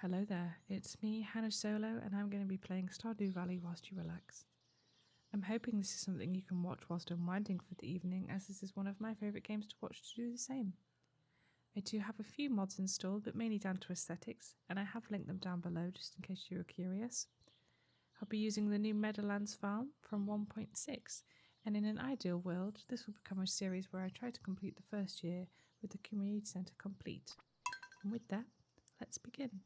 Hello there, it's me, Hannah Solo, and I'm going to be playing Stardew Valley whilst you relax. I'm hoping this is something you can watch whilst unwinding for the evening, as this is one of my favourite games to watch to do the same. I do have a few mods installed, but mainly down to aesthetics, and I have linked them down below just in case you were curious. I'll be using the new Meadowlands farm from 1.6, and in an ideal world, this will become a series where I try to complete the first year with the community centre complete. And with that, let's begin.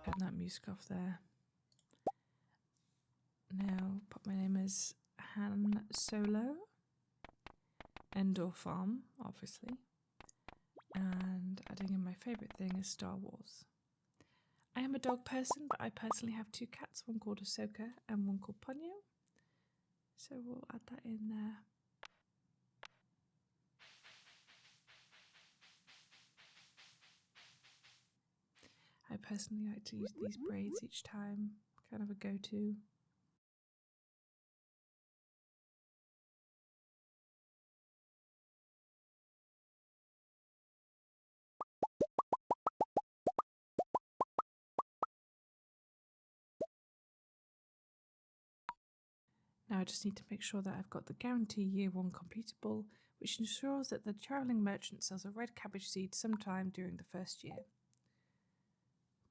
Turn that music off there. Now put my name as Han Solo. Endor Farm, obviously. And adding in my favourite thing is Star Wars. I am a dog person, but I personally have two cats, one called Ahsoka and one called Ponyo. So we'll add that in there. I personally like to use these braids each time, kind of a go-to. Now I just need to make sure that I've got the guarantee year 1 completable, which ensures that the travelling merchant sells a red cabbage seed sometime during the first year.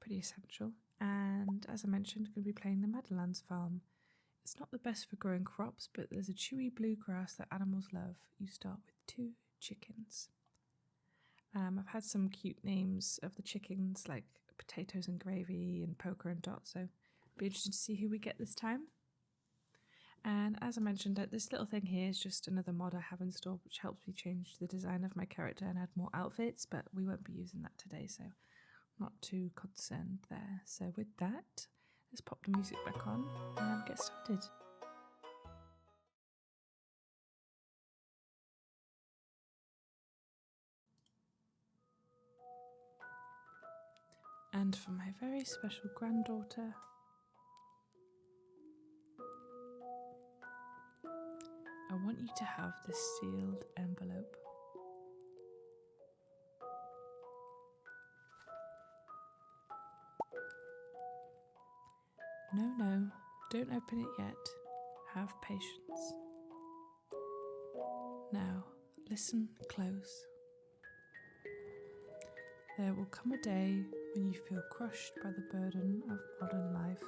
Pretty essential. And as I mentioned, I'm going to be playing the Meadowlands farm. It's not the best for growing crops, but there's a chewy blue grass that animals love. You start with 2 chickens. I've had some cute names of the chickens, like Potatoes and Gravy and Poker and Dot, so it'll be interesting to see who we get this time. And as I mentioned, this little thing here is just another mod I have installed, which helps me change the design of my character and add more outfits, but we won't be using that today, so I'm not too concerned there. So with that, let's pop the music back on and get started. And for my very special granddaughter, I want you to have this sealed envelope. No, don't open it yet. Have patience. Now, listen close. There will come a day when you feel crushed by the burden of modern life.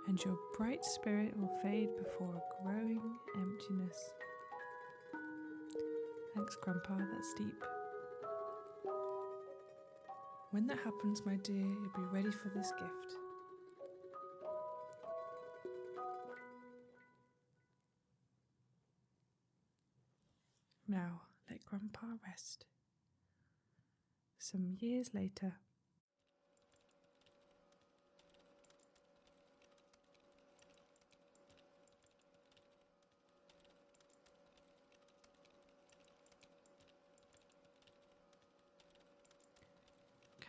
And your bright spirit will fade before a growing emptiness. Thanks, Grandpa, that's deep. When that happens, my dear, you'll be ready for this gift. Now, let Grandpa rest. Some years later.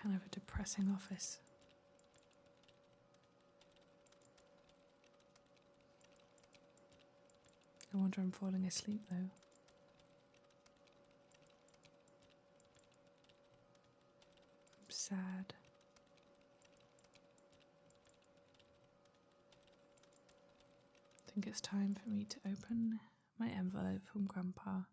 Kind of a depressing office. No wonder I'm falling asleep though. I'm sad. I think it's time for me to open my envelope from Grandpa.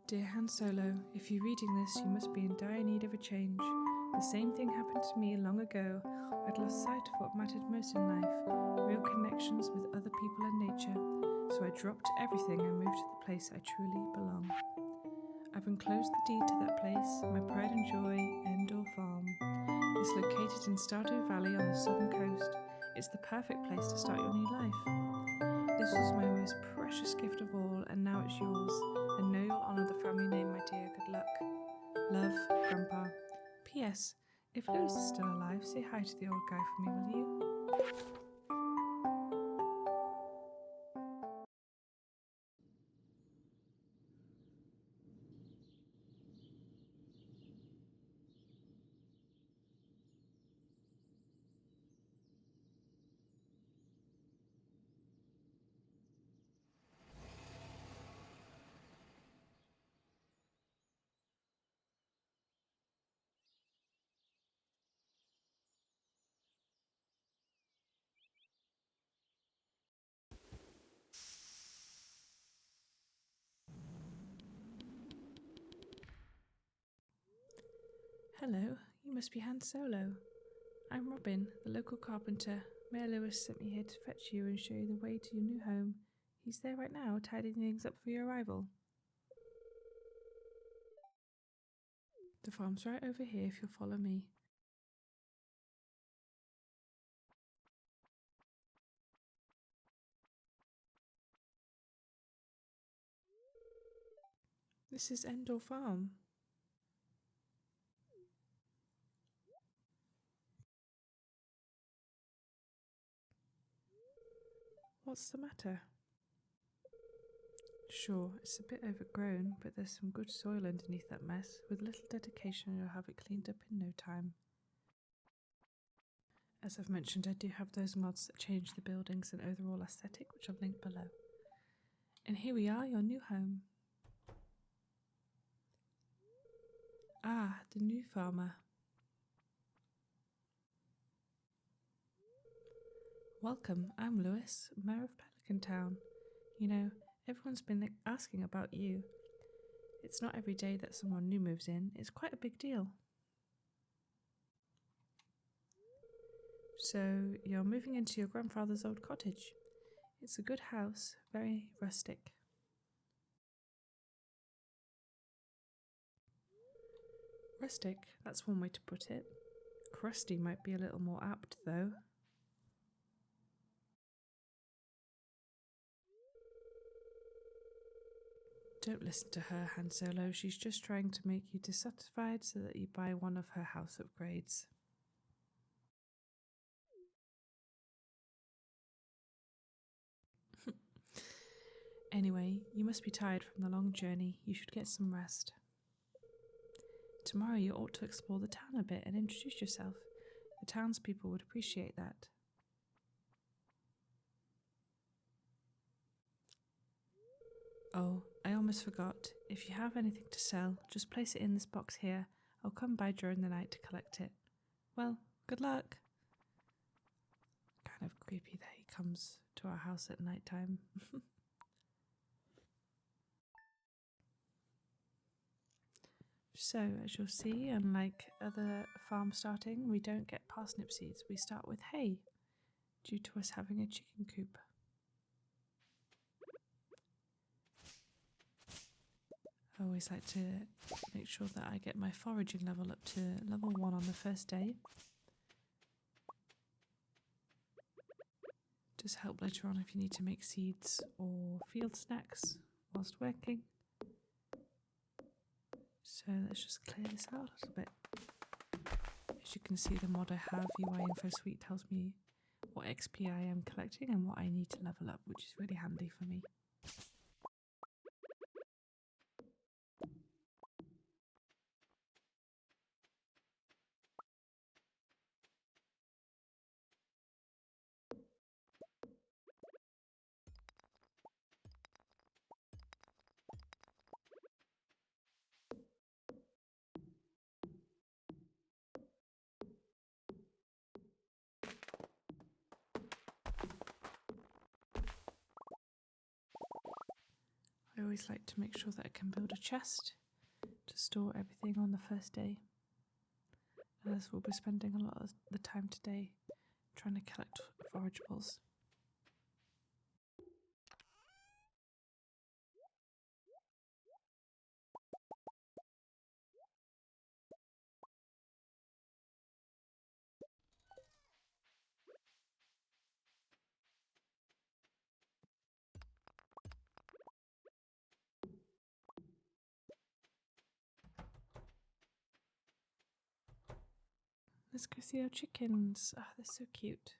Dear Han Solo, if you're reading this, you must be in dire need of a change. The same thing happened to me long ago. I'd lost sight of what mattered most in life, real connections with other people and nature. So I dropped everything and moved to the place I truly belong. I've enclosed the deed to that place, my pride and joy, Endor Farm. It's located in Stardew Valley on the southern coast. It's the perfect place to start your new life. This was my most precious gift of all, and now it's yours. And know you'll honour the family name, my dear. Good luck. Love, Grandpa. P.S. If Lewis is still alive, say hi to the old guy for me, will you? Hello, you must be Han Solo. I'm Robin, the local carpenter. Mayor Lewis sent me here to fetch you and show you the way to your new home. He's there right now, tidying things up for your arrival. The farm's right over here if you'll follow me. This is Endor Farm. What's the matter? Sure, it's a bit overgrown, but there's some good soil underneath that mess. With little dedication, you'll have it cleaned up in no time. As I've mentioned, I do have those mods that change the buildings and overall aesthetic, which I've linked below. And here we are, your new home. Ah, the new farmer. Welcome, I'm Lewis, Mayor of Pelican Town. You know, everyone's been asking about you. It's not every day that someone new moves in. It's quite a big deal. So, you're moving into your grandfather's old cottage. It's a good house, very rustic. Rustic, that's one way to put it. Crusty might be a little more apt, though. Don't listen to her, Han Solo. She's just trying to make you dissatisfied so that you buy one of her house upgrades. Anyway, you must be tired from the long journey. You should get some rest. Tomorrow you ought to explore the town a bit and introduce yourself. The townspeople would appreciate that. Oh, I almost forgot. If you have anything to sell, just place it in this box here. I'll come by during the night to collect it. Well, good luck. Kind of creepy that he comes to our house at night time. So, as you'll see, unlike other farm starting, we don't get parsnip seeds. We start with hay, due to us having a chicken coop. I always like to make sure that I get my foraging level up to level 1 on the first day. Does help later on if you need to make seeds or field snacks whilst working. So let's just clear this out a little bit. As you can see, the mod I have, UI Info Suite, tells me what XP I am collecting and what I need to level up, which is really handy for me. I always like to make sure that I can build a chest to store everything on the first day, as we'll be spending a lot of the time today trying to collect forageables. Let's go see our chickens. Oh, they're so cute.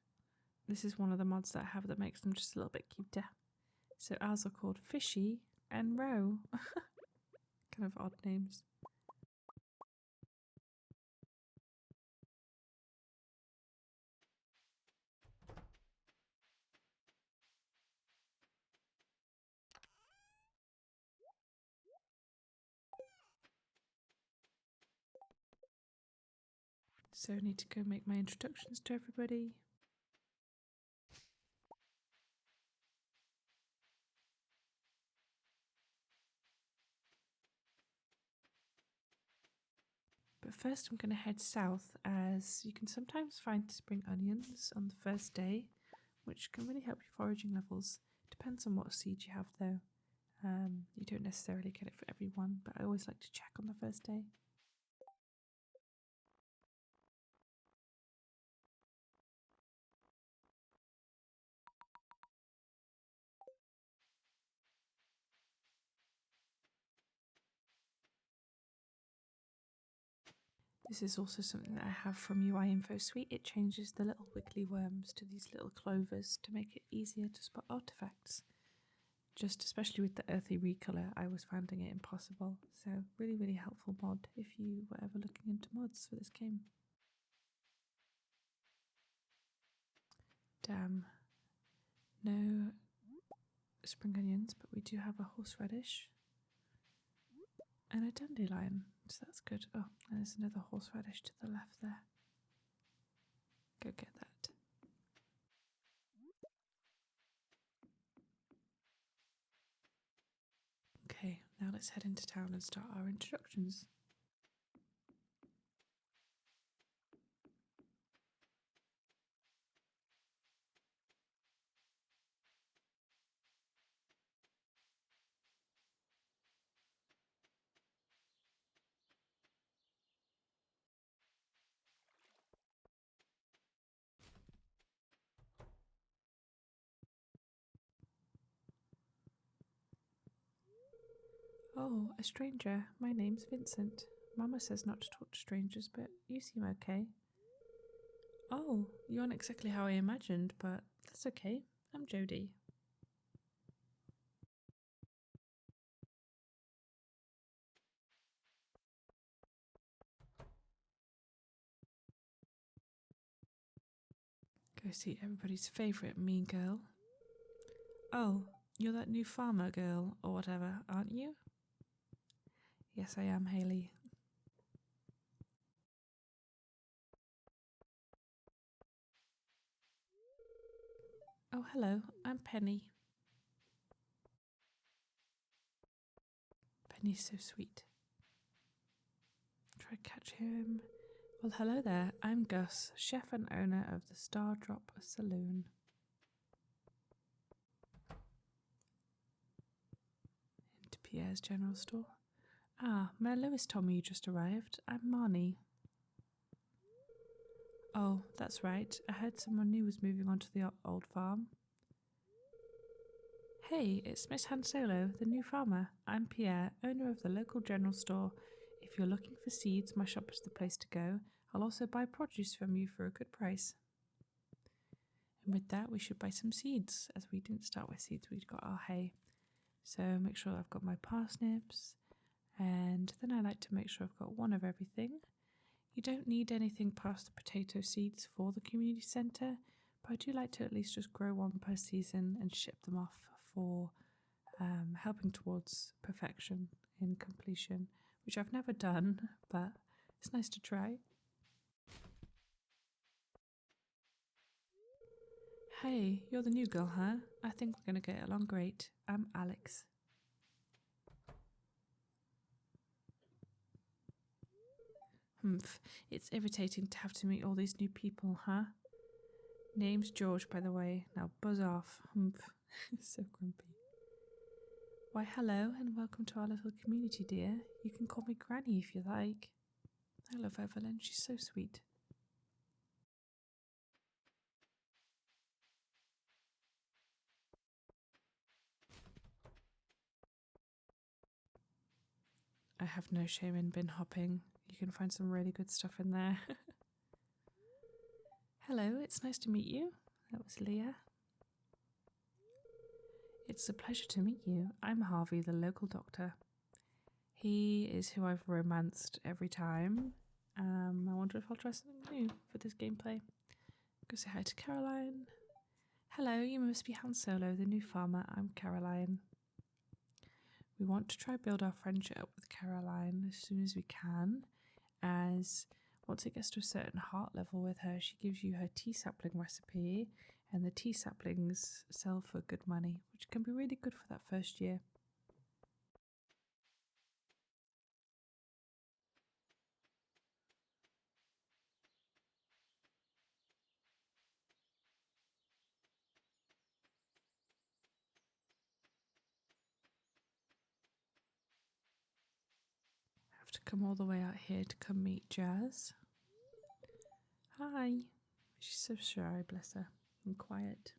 This is one of the mods that I have that makes them just a little bit cuter. So ours are called Fishy and Roe. Kind of odd names. So I need to go make my introductions to everybody. But first I'm going to head south, as you can sometimes find spring onions on the first day, which can really help your foraging levels. Depends on what seed you have though. You don't necessarily get it for everyone, but I always like to check on the first day. This is also something that I have from UI Info Suite. It changes the little wiggly worms to these little clovers to make it easier to spot artifacts. Just especially with the earthy recolor, I was finding it impossible. So really, really helpful mod if you were ever looking into mods for this game. Damn. No spring onions, but we do have a horseradish and a dandelion, so that's good. Oh, and there's another horseradish to the left there. Go get that. Okay, now let's head into town and start our introductions. Oh, a stranger. My name's Vincent. Mama says not to talk to strangers, but you seem okay. Oh, you aren't exactly how I imagined, but that's okay. I'm Jodie. Go see everybody's favourite mean girl. Oh, you're that new farmer girl, or whatever, aren't you? Yes, I am, Hayley. Oh, hello, I'm Penny. Penny's so sweet. Try to catch him. Well, hello there, I'm Gus, chef and owner of the Stardrop Saloon. Into Pierre's general store. Ah, may Lewis told me you just arrived. I'm Marnie. Oh, that's right. I heard someone new was moving on to the old farm. Hey, it's Miss Han Solo, the new farmer. I'm Pierre, owner of the local general store. If you're looking for seeds, my shop is the place to go. I'll also buy produce from you for a good price. And with that, we should buy some seeds, as we didn't start with seeds, we'd got our hay. So make sure I've got my parsnips, and then I like to make sure I've got one of everything. You don't need anything past the potato seeds for the community centre, but I do like to at least just grow one per season and ship them off for helping towards perfection in completion, which I've never done, but it's nice to try. Hey, you're the new girl, huh? I think we're going to get along great. I'm Alex. Humph, it's irritating to have to meet all these new people, huh? Name's George, by the way. Now buzz off. Humph. So grumpy. Why, hello, and welcome to our little community, dear. You can call me Granny if you like. I love Evelyn. She's so sweet. I have no shame in bin hopping. You can find some really good stuff in there. Hello, it's nice to meet you. That was Leah. It's a pleasure to meet you. I'm Harvey, the local doctor. He is who I've romanced every time. I wonder if I'll try something new for this gameplay. Go say hi to Caroline. Hello, you must be Han Solo, the new farmer. I'm Caroline. We want to try build our friendship up with Caroline as soon as we can, as once it gets to a certain heart level with her, she gives you her tea sapling recipe, and the tea saplings sell for good money, which can be really good for that first year. have to come all the way out here to come meet Jazz. Hi. She's so shy, bless her, and quiet.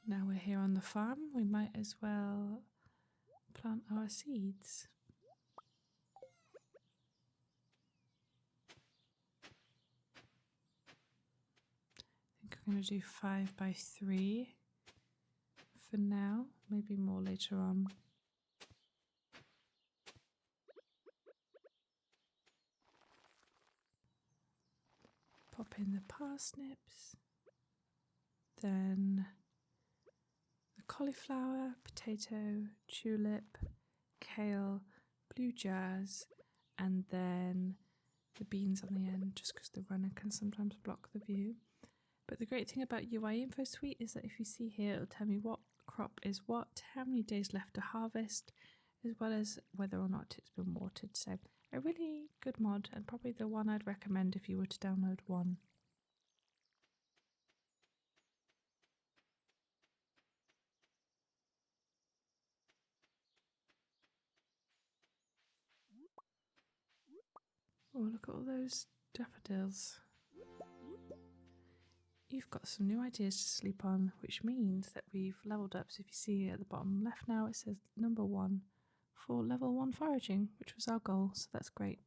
Now we're here on the farm, we might as well plant our seeds. I think I'm going to do 5 by 3 for now, maybe more later on. Pop in the parsnips, then the cauliflower, potato, tulip, kale, blue jazz, and then the beans on the end, just because the runner can sometimes block the view. But the great thing about UI Info Suite is that if you see here, it'll tell me what crop is what, how many days left to harvest, as well as whether or not it's been watered. So a really good mod, and probably the one I'd recommend if you were to download one. Oh, look at all those daffodils. You've got some new ideas to sleep on, which means that we've leveled up. So if you see at the bottom left now, it says number 1 for level 1 foraging, which was our goal, so that's great.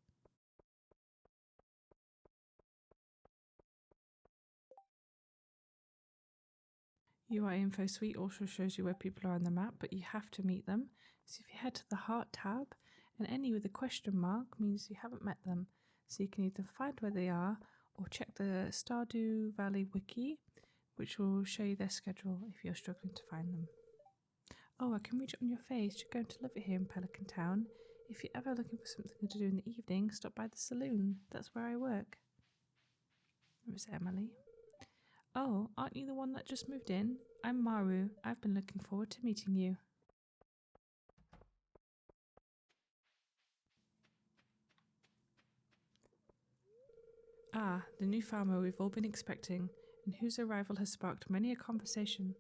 UI Info Suite also shows you where people are on the map, but you have to meet them. So if you head to the Heart tab, and any with a question mark means you haven't met them. So you can either find where they are, or check the Stardew Valley wiki, which will show you their schedule if you're struggling to find them. Oh, I can read it on your face. You're going to love it here in Pelican Town. If you're ever looking for something to do in the evening, stop by the saloon. That's where I work. It was Emily. Oh, aren't you the one that just moved in? I'm Maru. I've been looking forward to meeting you. Ah, the new farmer we've all been expecting, and whose arrival has sparked many a conversation.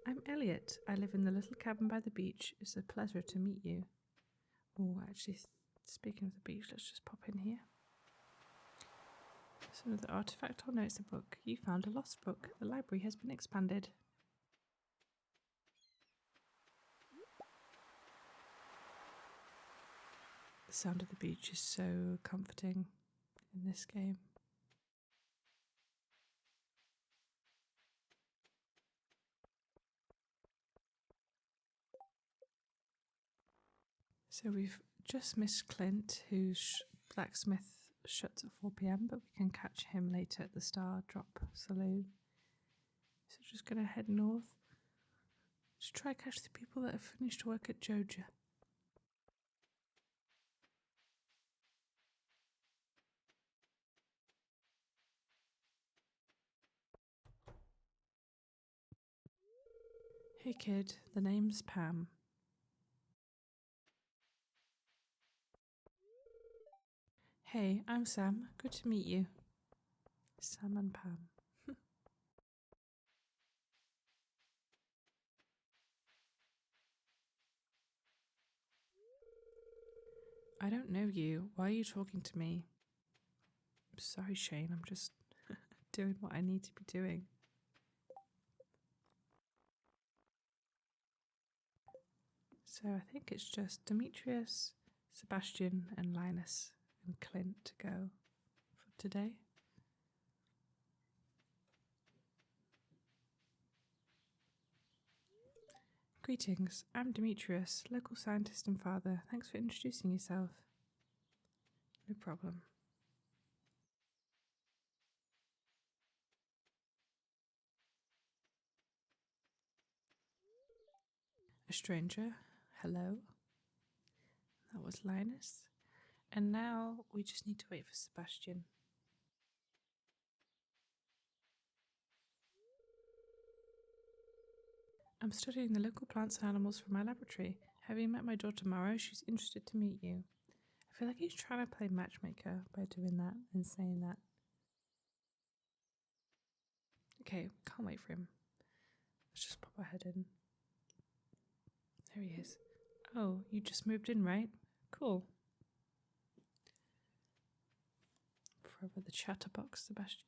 I'm Elliot. I live in the little cabin by the beach. It's a pleasure to meet you. Oh, actually, speaking of the beach, let's just pop in here. So the artifact or notes a book. You found a lost book. The library has been expanded. The sound of the beach is so comforting in this game. So we've just missed Clint, whose blacksmith shuts at 4 p.m, but we can catch him later at the Star Drop Saloon. So just going to head north to try catch the people that have finished work at Joja. Hey kid, the name's Pam. Hey, I'm Sam. Good to meet you. Sam and Pam. I don't know you. Why are you talking to me? I'm sorry, Shane. I'm just doing what I need to be doing. So I think it's just Demetrius, Sebastian, and Linus and Clint to go for today. Greetings, I'm Demetrius, local scientist and father. Thanks for introducing yourself. No problem. A stranger, hello. That was Linus. And now we just need to wait for Sebastian. I'm studying the local plants and animals for my laboratory. Have you met my daughter Maro? She's interested to meet you. I feel like he's trying to play matchmaker by doing that and saying that. Okay, can't wait for him. Let's just pop our head in. There he is. Oh, you just moved in, right? Cool. Forever the chatterbox, Sebastian.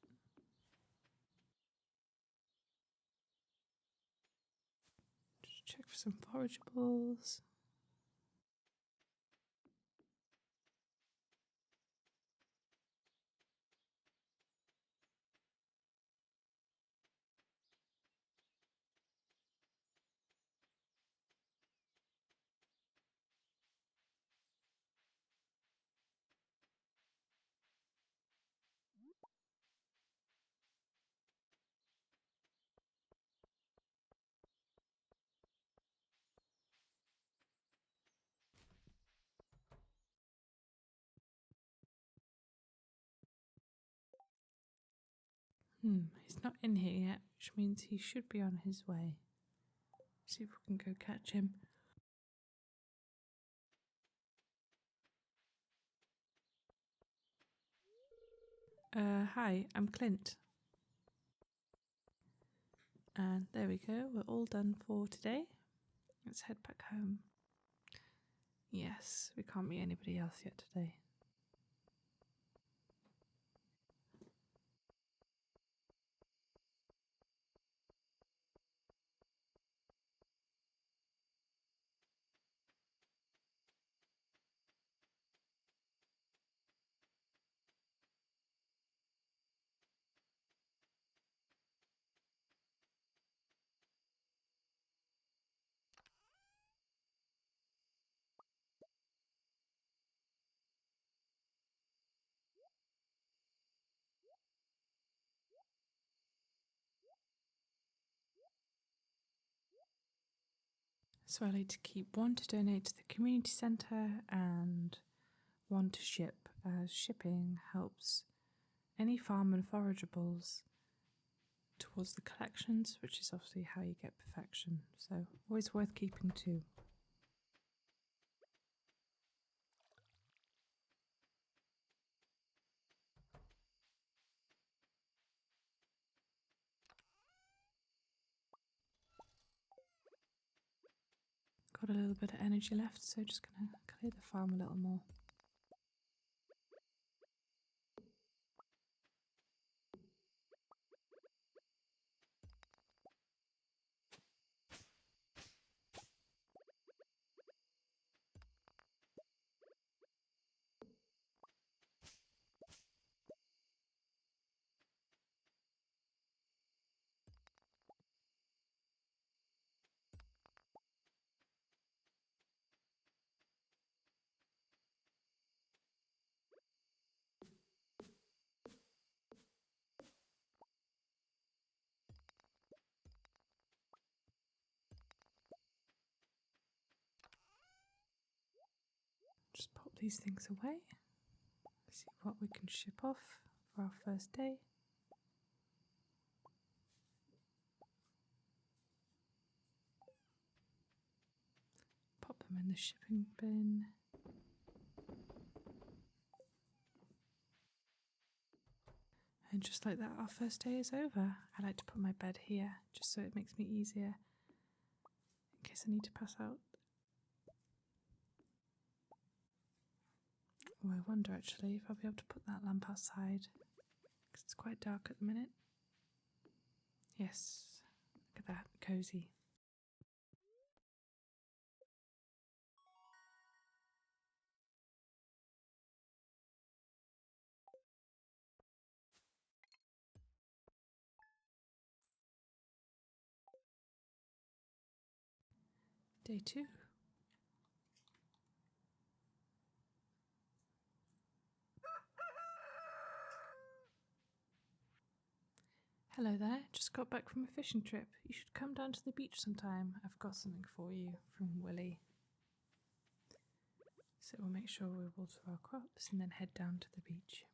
Just check for some forageables. He's not in here yet, which means he should be on his way. See if we can go catch him. Hi, I'm Clint. And there we go, we're all done for today. Let's head back home. Yes, we can't meet anybody else yet today. So I need to keep one to donate to the community centre and one to ship, as shipping helps any farm and forageables towards the collections, which is obviously how you get perfection. So always worth keeping two. Got a little bit of energy left, so just gonna clear the farm a little more. Just pop these things away. See what we can ship off for our first day. Pop them in the shipping bin. And just like that, our first day is over. I like to put my bed here, just so it makes me easier in case I need to pass out. Oh, I wonder actually if I'll be able to put that lamp outside, because it's quite dark at the minute. Yes, look at that, cozy. Day 2. Hello there, just got back from a fishing trip. You should come down to the beach sometime. I've got something for you from Willie. So we'll make sure we water our crops and then head down to the beach.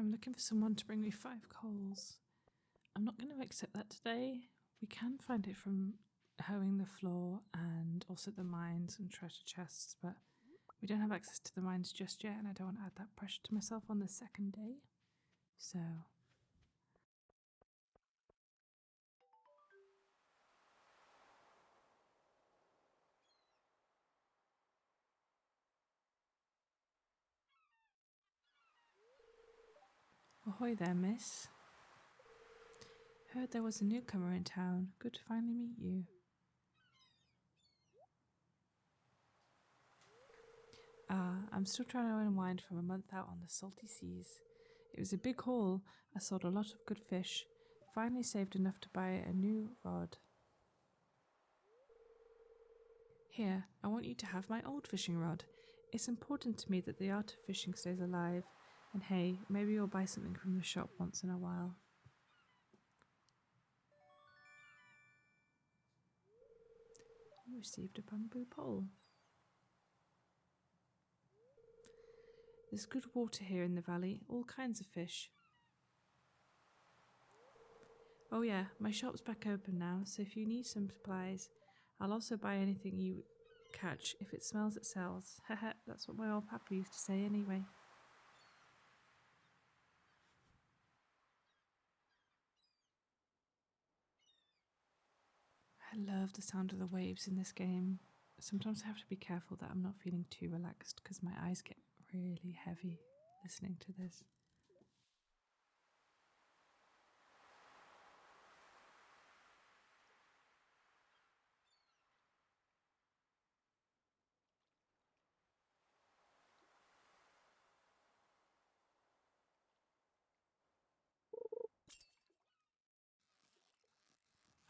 I'm looking for someone to bring me 5 coals. I'm not going to accept that today. We can find it from hoeing the floor and also the mines and treasure chests, but we don't have access to the mines just yet, and I don't want to add that pressure to myself on the second day. So ahoy there, miss. Heard there was a newcomer in town. Good to finally meet you. I'm still trying to unwind from a month out on the salty seas. It was a big haul. I sold a lot of good fish. Finally saved enough to buy a new rod. Here, I want you to have my old fishing rod. It's important to me that the art of fishing stays alive. And hey, maybe you'll buy something from the shop once in a while. You received a bamboo pole. There's good water here in the valley, all kinds of fish. Oh yeah, my shop's back open now, so if you need some supplies, I'll also buy anything you catch. If it smells, it sells. Haha, that's what my old papa used to say anyway. I love the sound of the waves in this game. Sometimes I have to be careful that I'm not feeling too relaxed because my eyes get really heavy listening to this.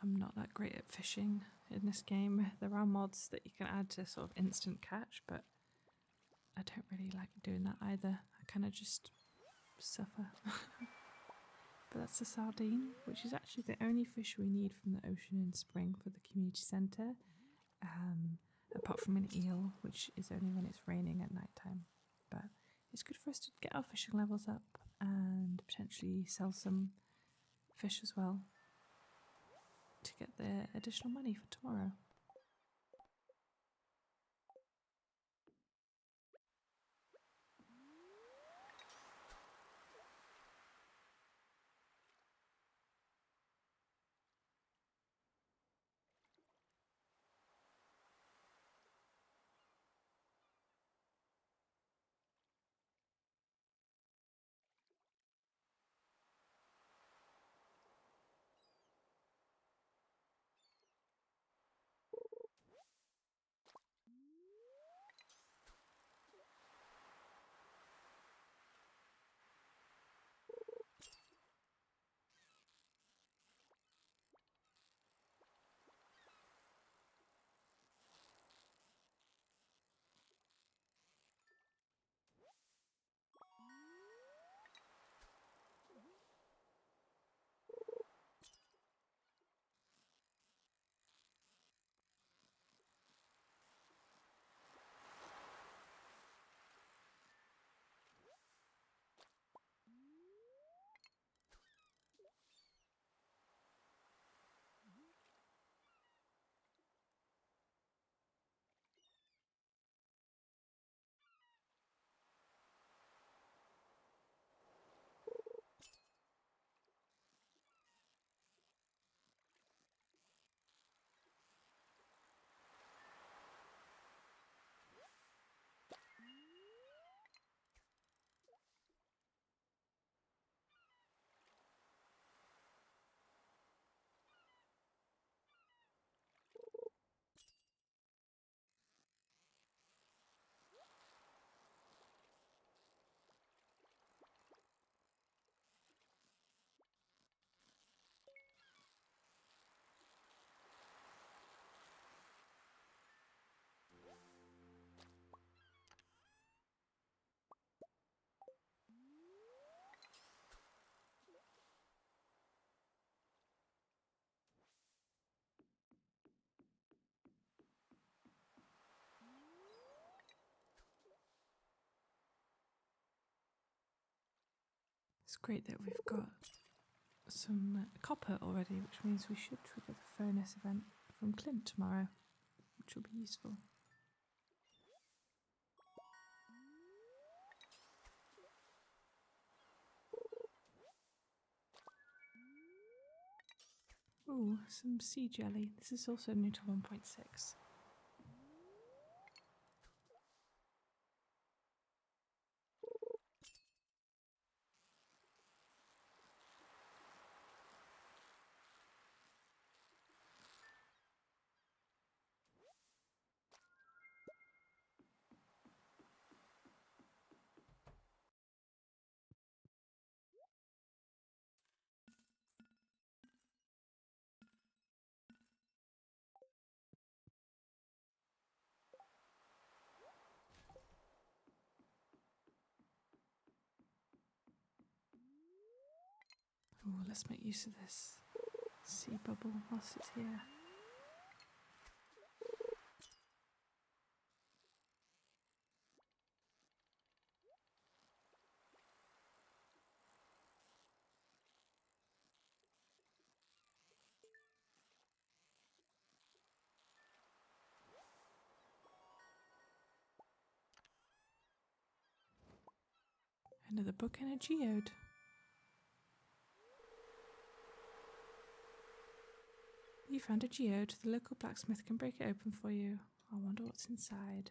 I'm not that great at fishing in this game. There are mods that you can add to sort of instant catch, but I don't really like doing that either. I kind of just suffer. But that's a sardine, which is actually the only fish we need from the ocean in spring for the community centre, apart from an eel, which is only when it's raining at night time. But it's good for us to get our fishing levels up and potentially sell some fish as well to get the additional money for tomorrow. It's great that we've got some copper already, which means we should trigger the furnace event from Clint tomorrow, which will be useful. Ooh, some sea jelly. This is also new to 1.6. Ooh, let's make use of this sea bubble whilst it's here. Another book and a geode. You found a geode. The local blacksmith can break it open for you. I wonder what's inside.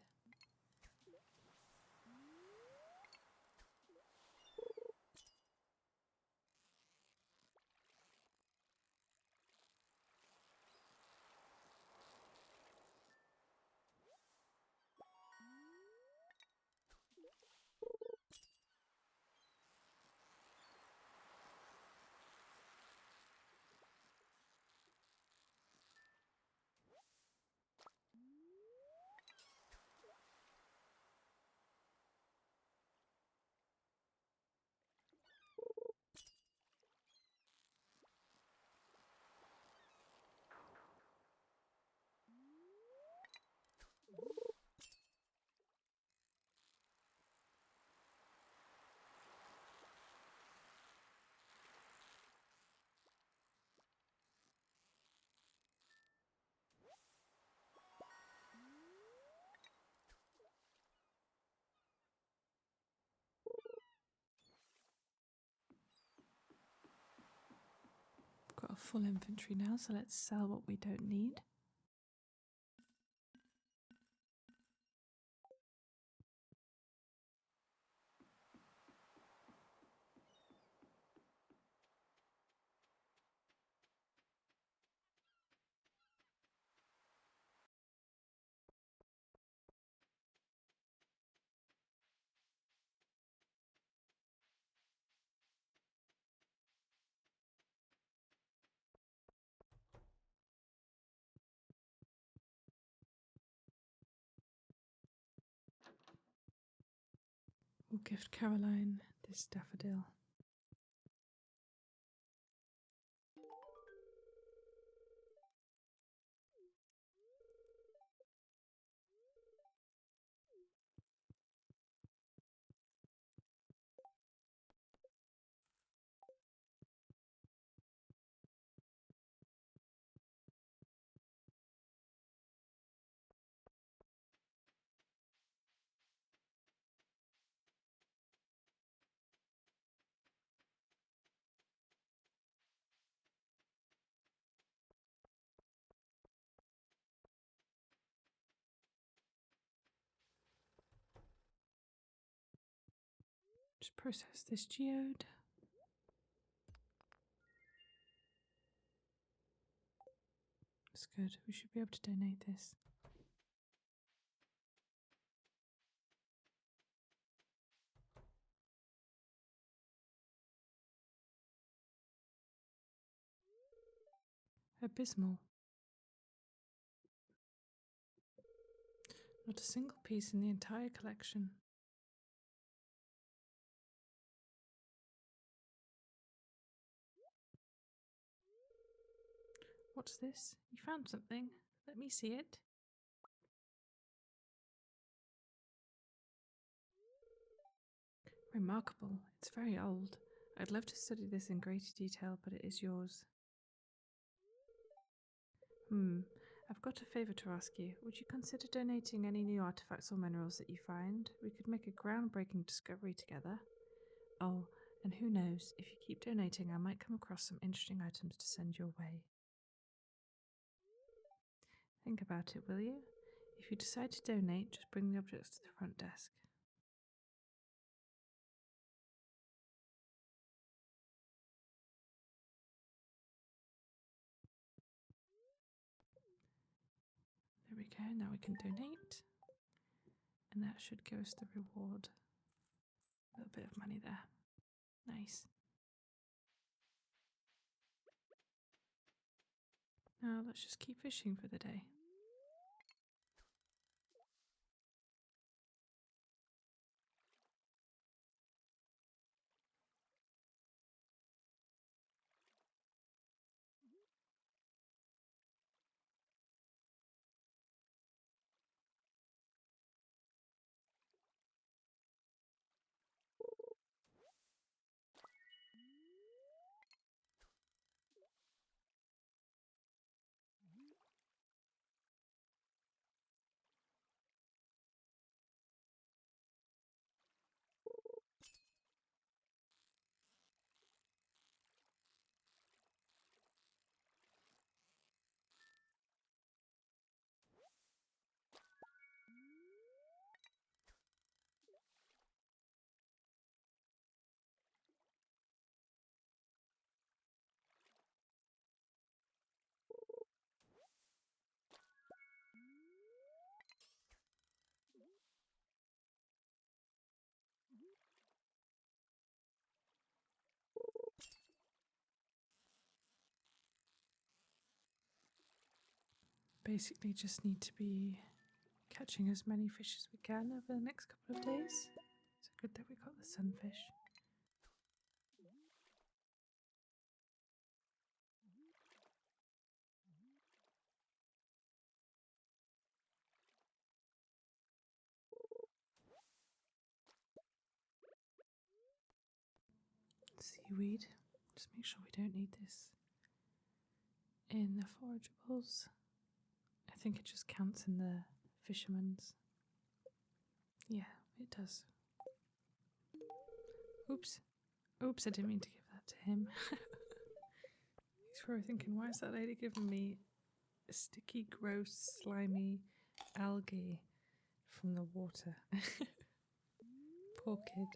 Got a full inventory now, so let's sell what we don't need. We'll gift Caroline this daffodil. Just process this geode. That's good. We should be able to donate this. Abysmal. Not a single piece in the entire collection. What's this? You found something. Let me see it. Remarkable. It's very old. I'd love to study this in greater detail, but it is yours. I've got a favour to ask you. Would you consider donating any new artifacts or minerals that you find? We could make a groundbreaking discovery together. Oh, and who knows, if you keep donating, I might come across some interesting items to send your way. Think about it, will you? If you decide to donate, just bring the objects to the front desk. There we go, now we can donate. And that should give us the reward. A little bit of money there. Nice. Now let's just keep fishing for the day. Basically just need to be catching as many fish as we can over the next couple of days. So good that we got the sunfish. Seaweed. Just make sure we don't need this in the forageables. I think it just counts in the fisherman's. Yeah, it does. Oops. Oops, I didn't mean to give that to him. He's probably thinking, why is that lady giving me a sticky, gross, slimy algae from the water? Poor kid.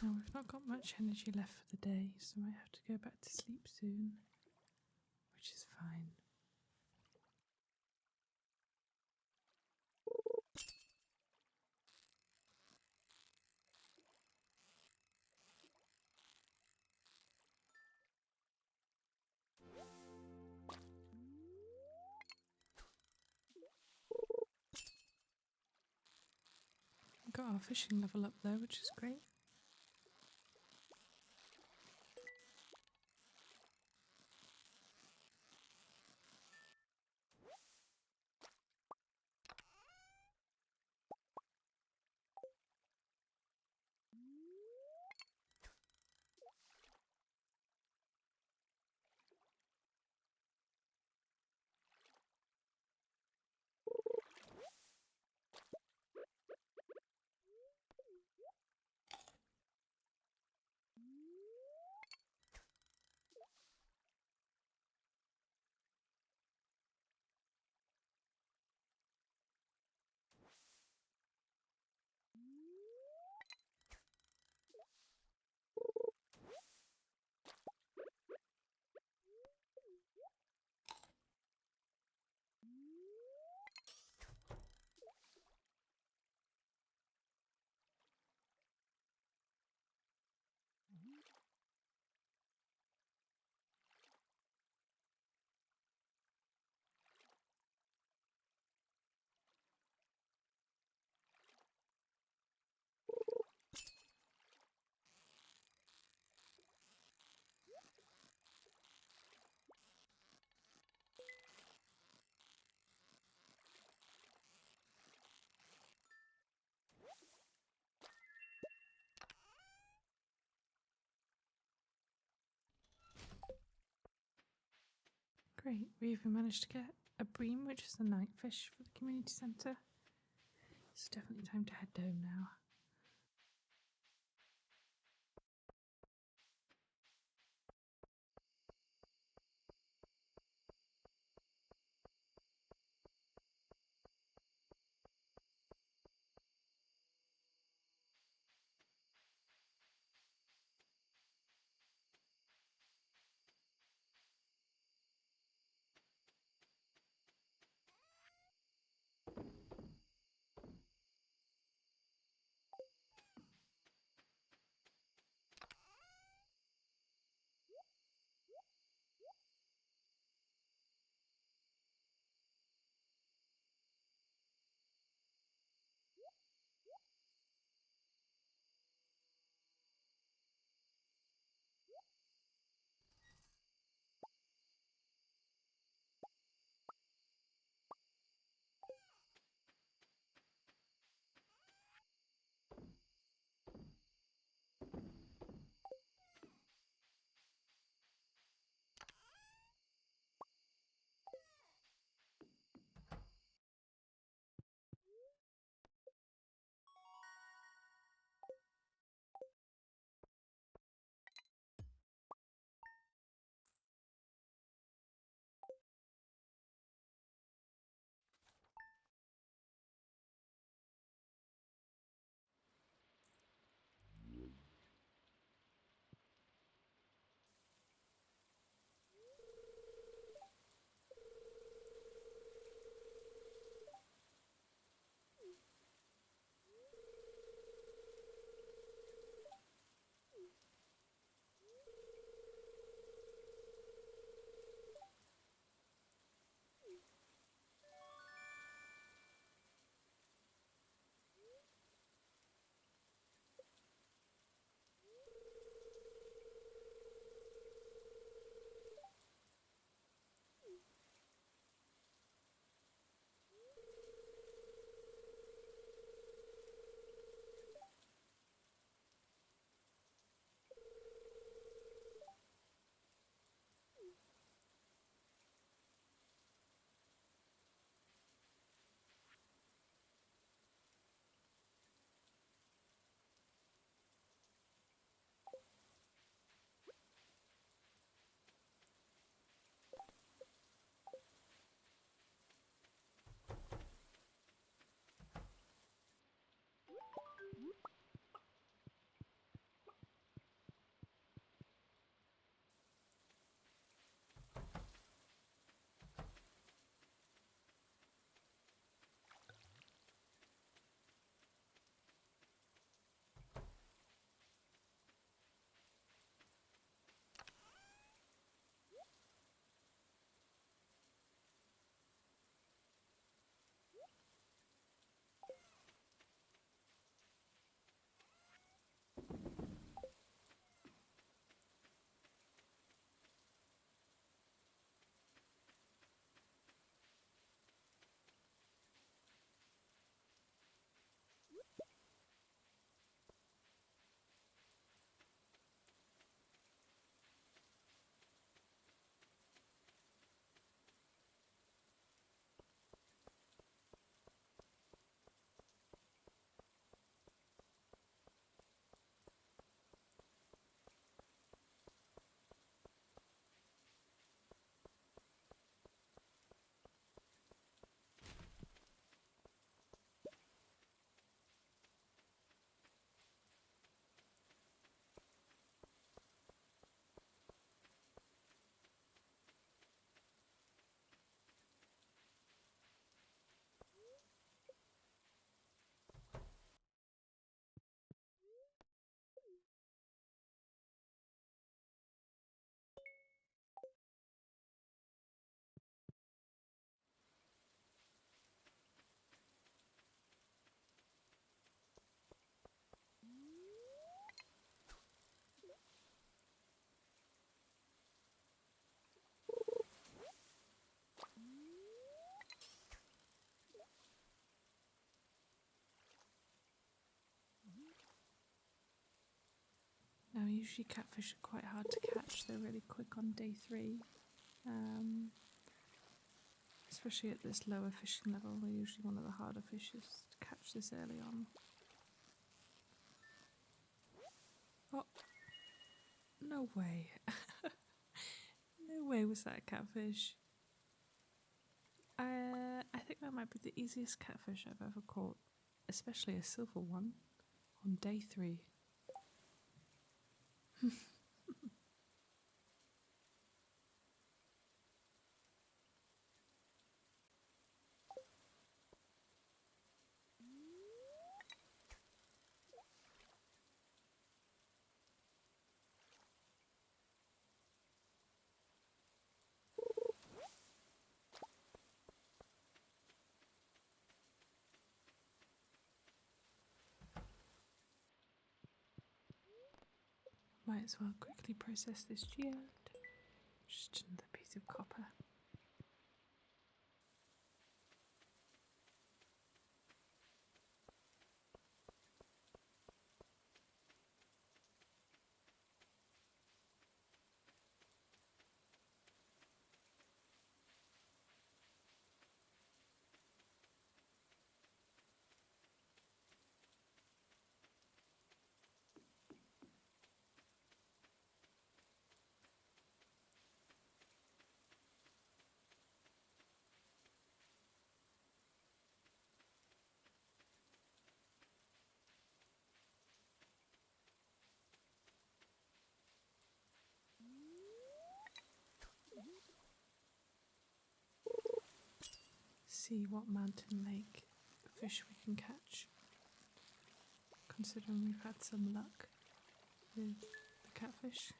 Now we've not got much energy left for the day, so I might have to go back to sleep soon, which is fine. We've got our fishing level up there, which is great. Great, we even managed to get a bream, which is the night fish for the community centre. It's definitely time to head home now. Now, usually catfish are quite hard to catch. They're really quick on day 3. Especially at this lower fishing level, they're usually one of the harder fishes to catch this early on. Oh, no way. No way was that a catfish. I think that might be the easiest catfish I've ever caught, especially a silver one, on day 3. Might as well quickly process this geode. Just another piece of copper. See what mountain lake fish we can catch, considering we've had some luck with the catfish.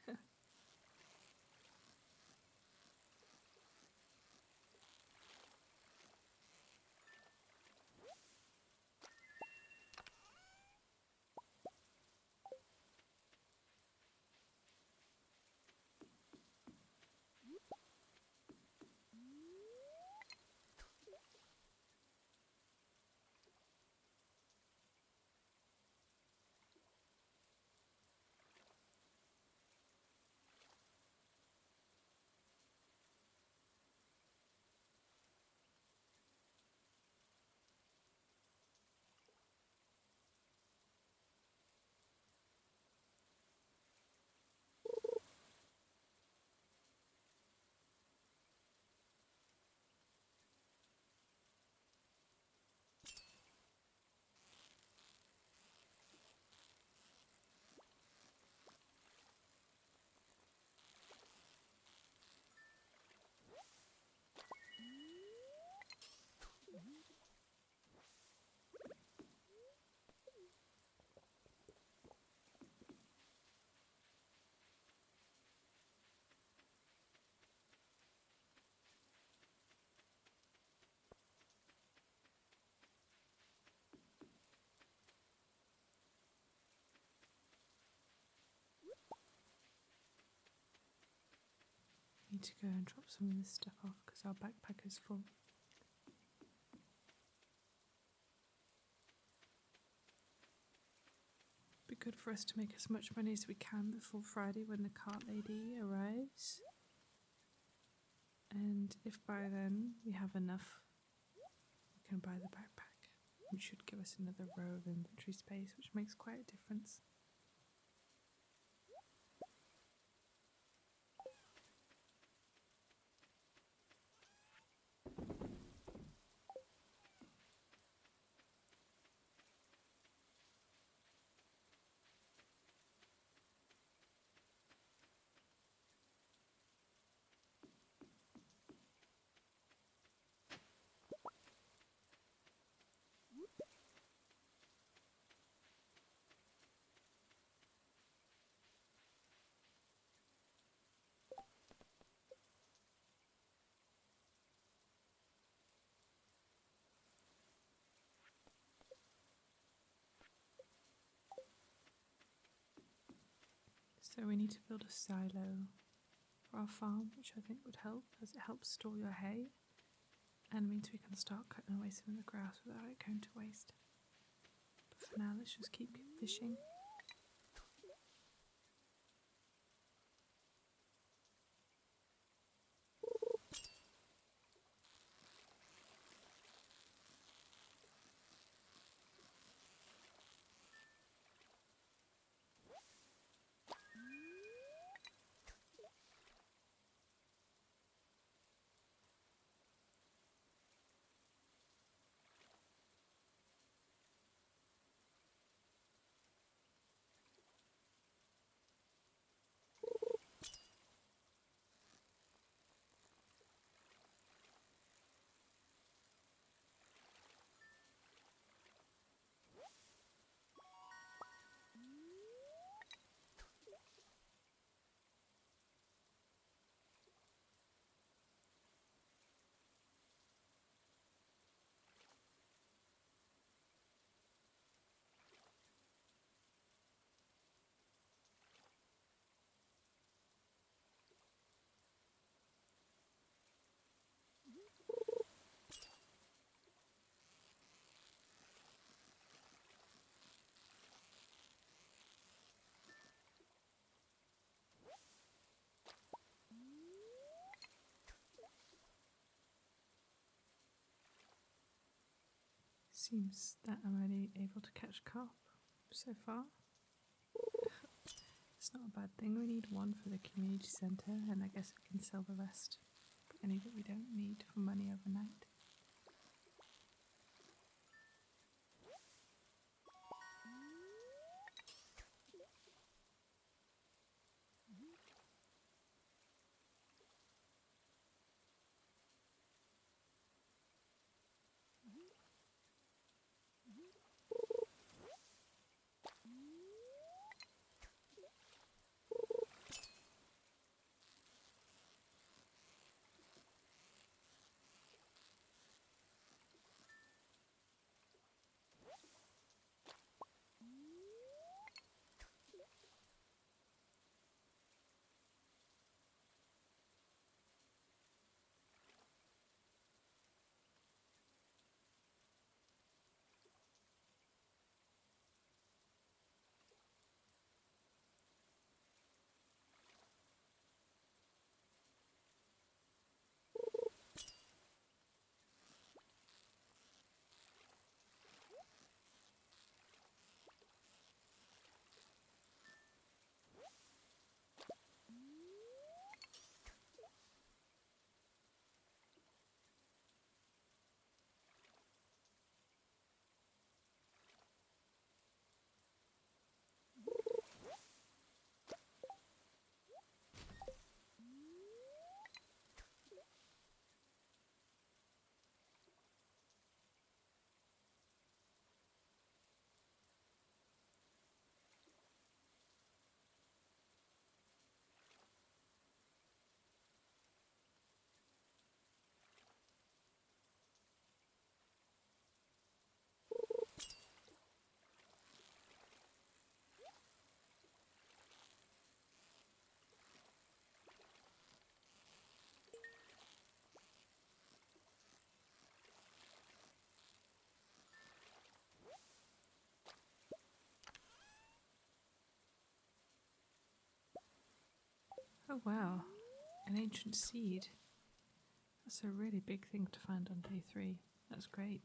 Need to go and drop some of this stuff off because our backpack is full. Be good for us to make as much money as we can before Friday when the cart lady arrives. And if by then we have enough, we can buy the backpack, which should give us another row of inventory space, which makes quite a difference. So we need to build a silo for our farm, which I think would help, as it helps store your hay and means we can start cutting away some of the grass without it going to waste. But for now, let's just keep fishing. Seems that I'm only able to catch carp so far. It's not a bad thing. We need one for the community centre, and I guess we can sell the rest. Any that we don't need for money overnight. Oh wow, an ancient seed. That's a really big thing to find on day 3. That's great.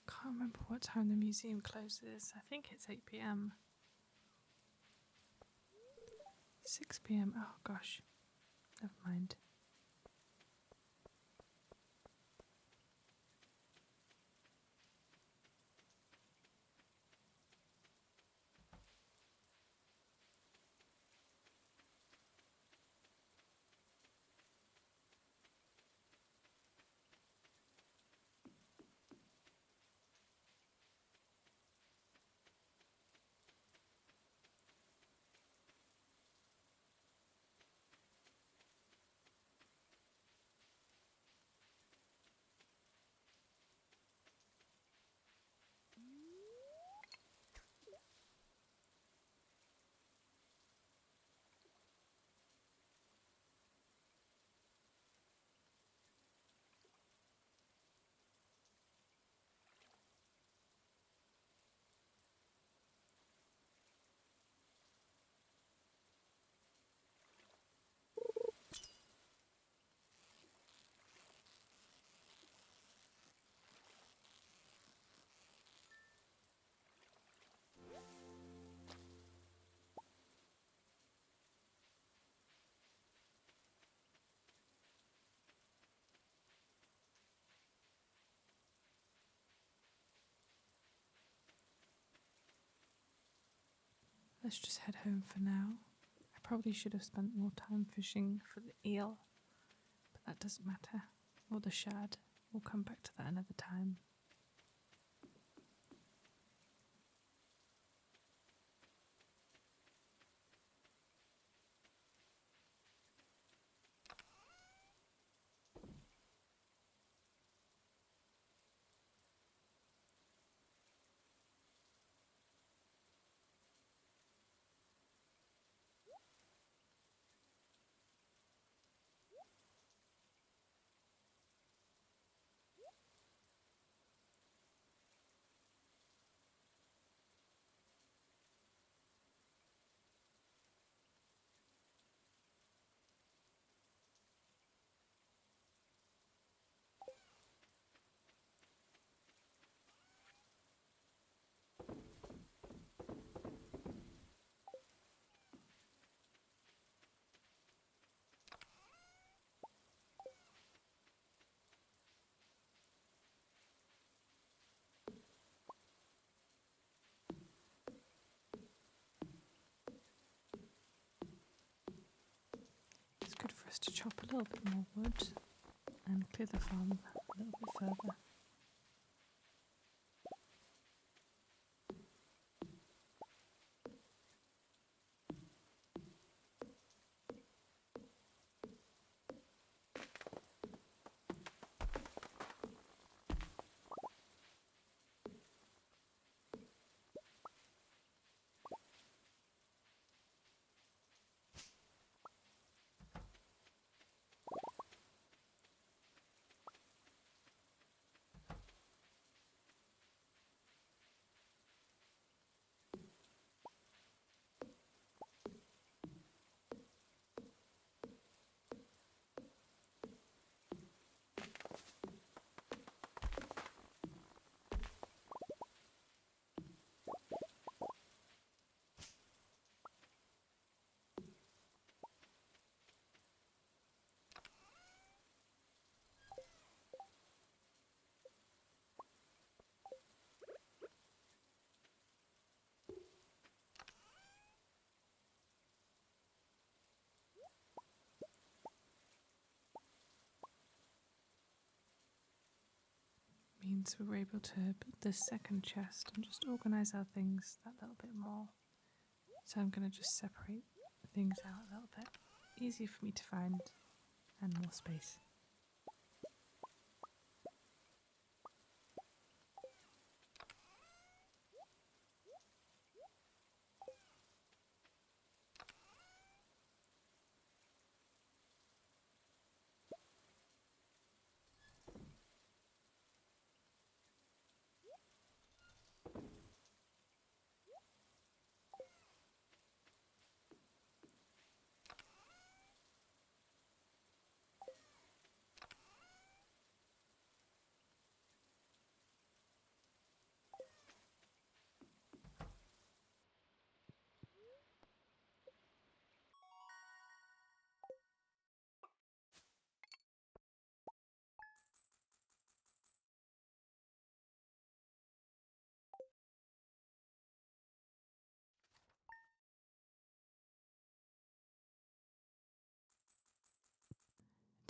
Can't remember what time the museum closes. I think it's 8 p.m. 6 p.m. Oh gosh, never mind. let's just head home for now. I probably should have spent more time fishing for the eel, but that doesn't matter. Or the shad. We'll come back to that another time. It's good for us to chop a little bit more wood and clear the farm a little bit further. Means we were able to build this second chest and just organise our things that little bit more. So I'm going to just separate things out a little bit. Easy for me to find and more space.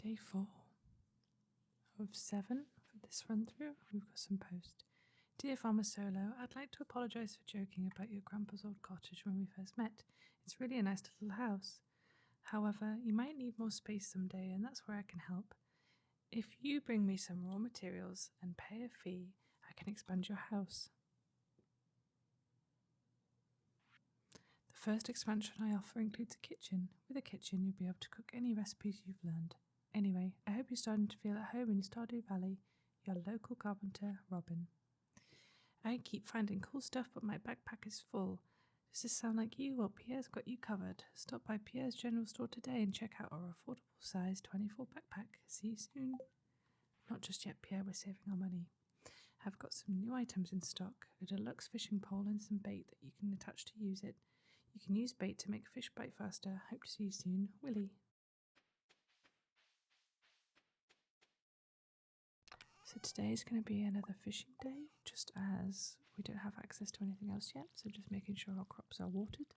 Day 4 of 7 for this run through. We've got some post. Dear Farmer Solo, I'd like to apologise for joking about your grandpa's old cottage when we first met. It's really a nice little house. However, you might need more space someday, and that's where I can help. If you bring me some raw materials and pay a fee, I can expand your house. The first expansion I offer includes a kitchen. With a kitchen, you'll be able to cook any recipes you've learned. Anyway, I hope you're starting to feel at home in Stardew Valley. Your local carpenter, Robin. I keep finding cool stuff, but my backpack is full. Does this sound like you? Well, Pierre's got you covered. Stop by Pierre's General Store today and check out our affordable size 24 backpack. See you soon. Not just yet, Pierre, we're saving our money. I've got some new items in stock, a deluxe fishing pole and some bait that you can attach to use it. You can use bait to make fish bite faster. Hope to see you soon, Willie. So today is going to be another fishing day, just as we don't have access to anything else yet, so just making sure our crops are watered.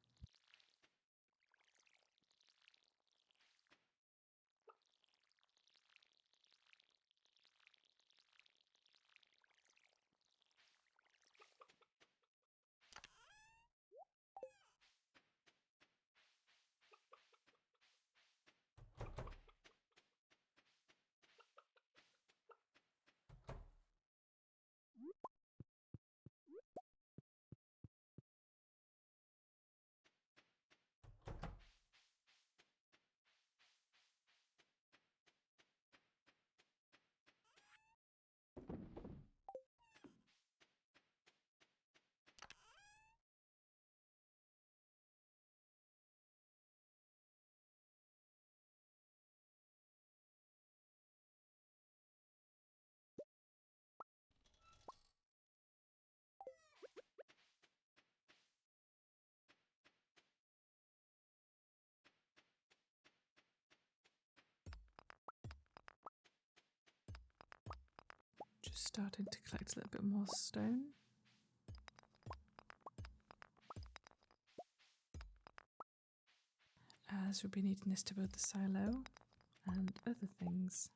starting to collect a little bit more stone. As we'll be needing this to build the silo and other things.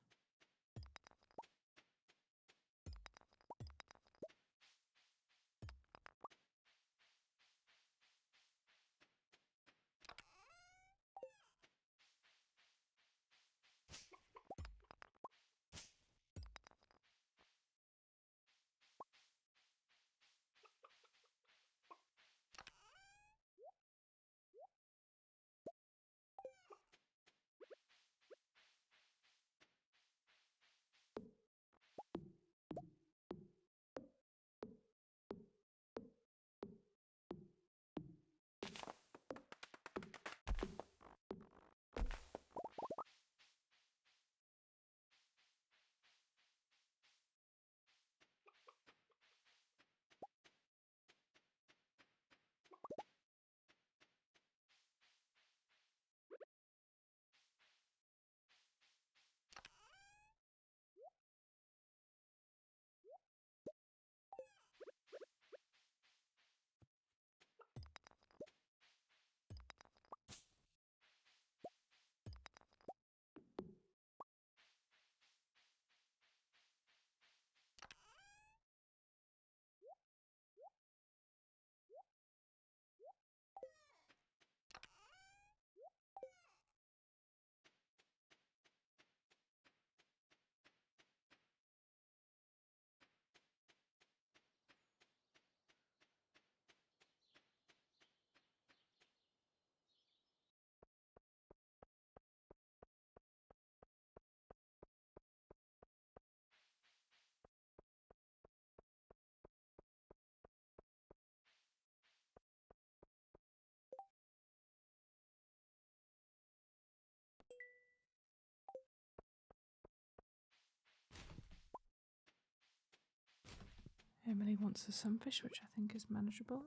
Emily wants a sunfish, which I think is manageable.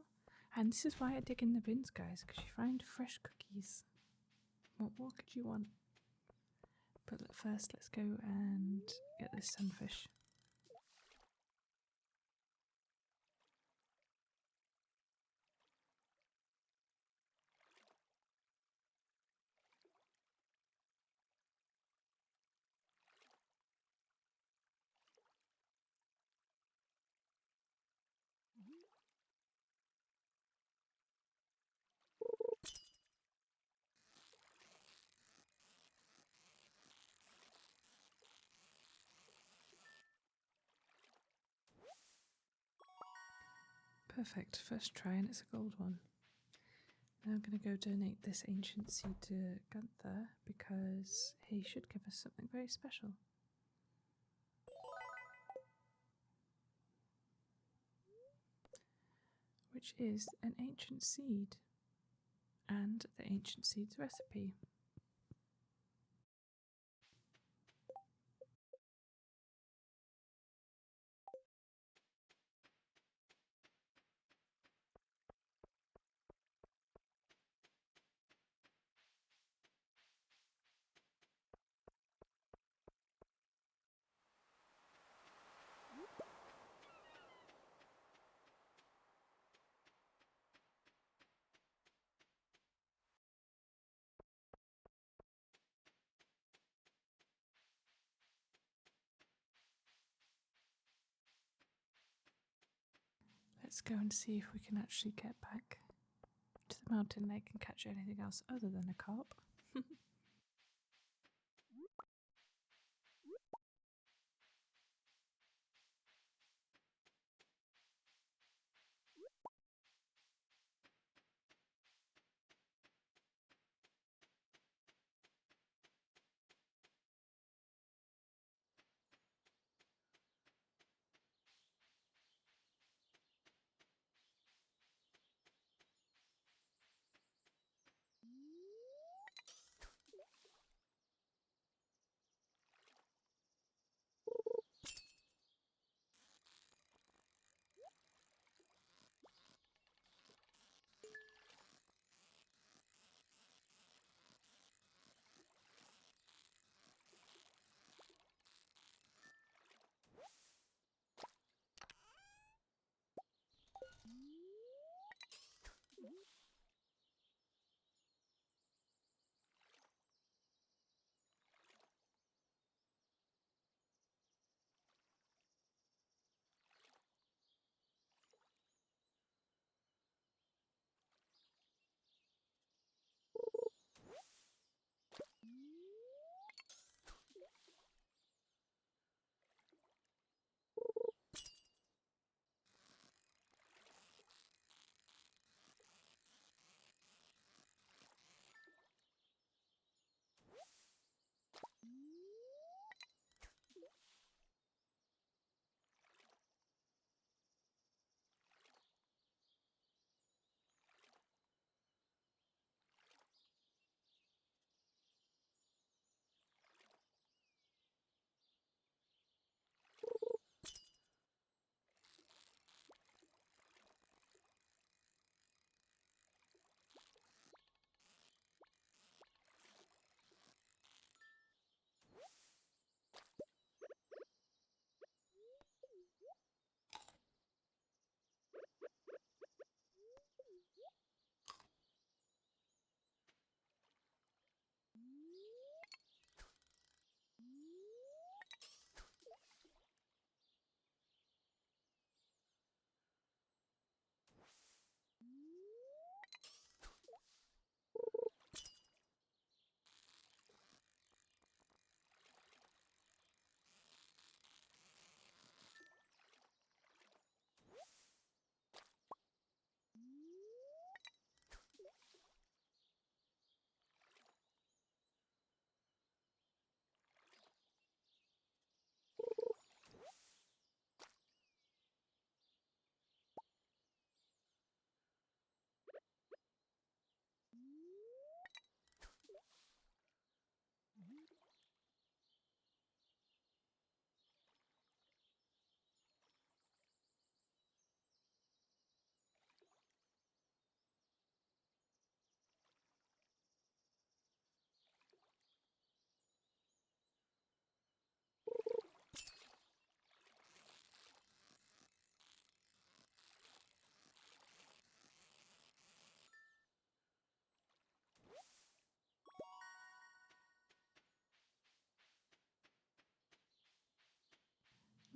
And this is why I dig in the bins, guys, because you find fresh cookies. What more could you want? But first, let's go and get this sunfish. Perfect, first try, and it's a gold one. Now I'm going to go donate this ancient seed to Gunther because he should give us something very special. Which is an ancient seed and the ancient seeds recipe. Let's go and see if we can actually get back to the mountain lake and catch anything else other than a carp.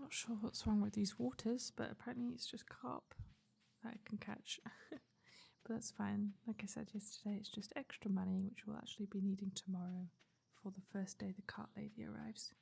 Not sure what's wrong with these waters, but apparently it's just carp that I can catch. But that's fine. Like I said yesterday, it's just extra money, which we'll actually be needing tomorrow for the first day the cart lady arrives.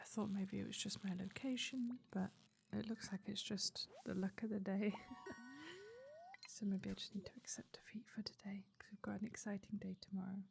I thought maybe it was just my location, but it looks like it's just the luck of the day. So maybe I just need to accept defeat for today, because we've got an exciting day tomorrow.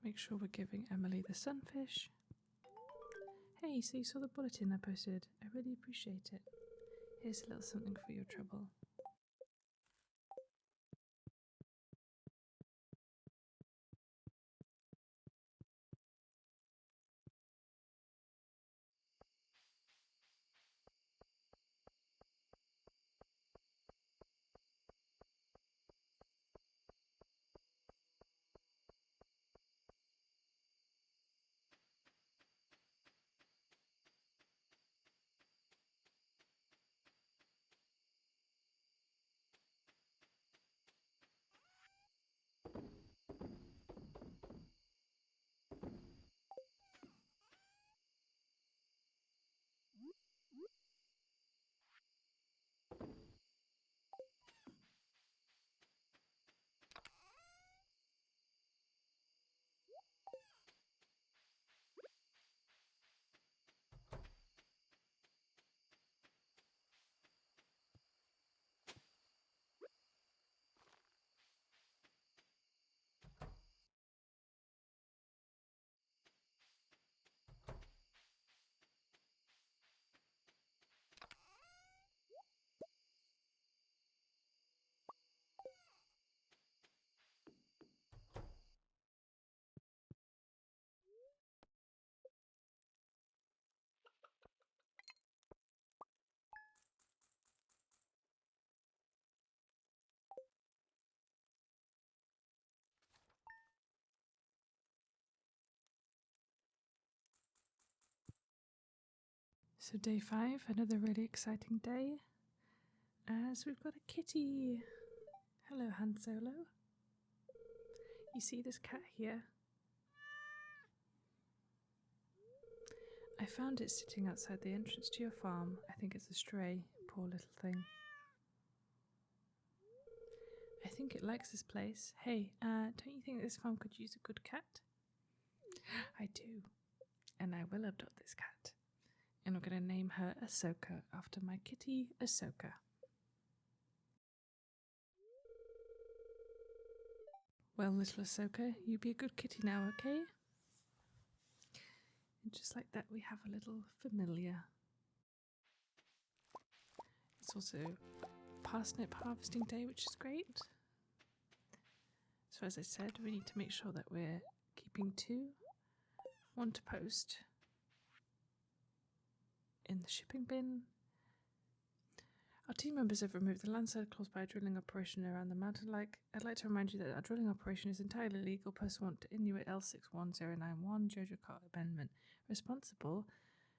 Make sure we're giving Emily the sunfish. Hey, so you saw the bulletin I posted. I really appreciate it. Here's a little something for your trouble. So day 5, another really exciting day, as we've got a kitty. Hello, Han Solo. You see this cat here? I found it sitting outside the entrance to your farm. I think it's a stray, poor little thing. I think it likes this place. Hey, don't you think this farm could use a good cat? I do, and I will adopt this cat. And I'm going to name her Ahsoka after my kitty, Ahsoka. Well, little Ahsoka, you be a good kitty now, okay? And just like that, we have a little familiar. It's also parsnip harvesting day, which is great. So as I said, we need to make sure that we're keeping 2, 1 to post in the shipping bin. Our team members have removed the landslide caused by a drilling operation around the mountain lake. I'd like to remind you that our drilling operation is entirely legal pursuant to Inuit L61091 Jojo Cart Amendment. Responsible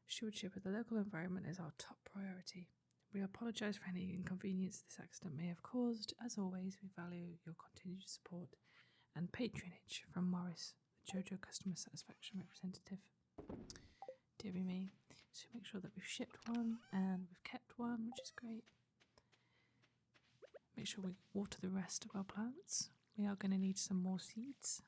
stewardship of the local environment is our top priority. We apologise for any inconvenience this accident may have caused. As always, we value your continued support and patronage from Morris, the Jojo Customer Satisfaction Representative. Deary me. So make sure that we've shipped 1 and we've kept 1, which is great. Make sure we water the rest of our plants. We are going to need some more seeds.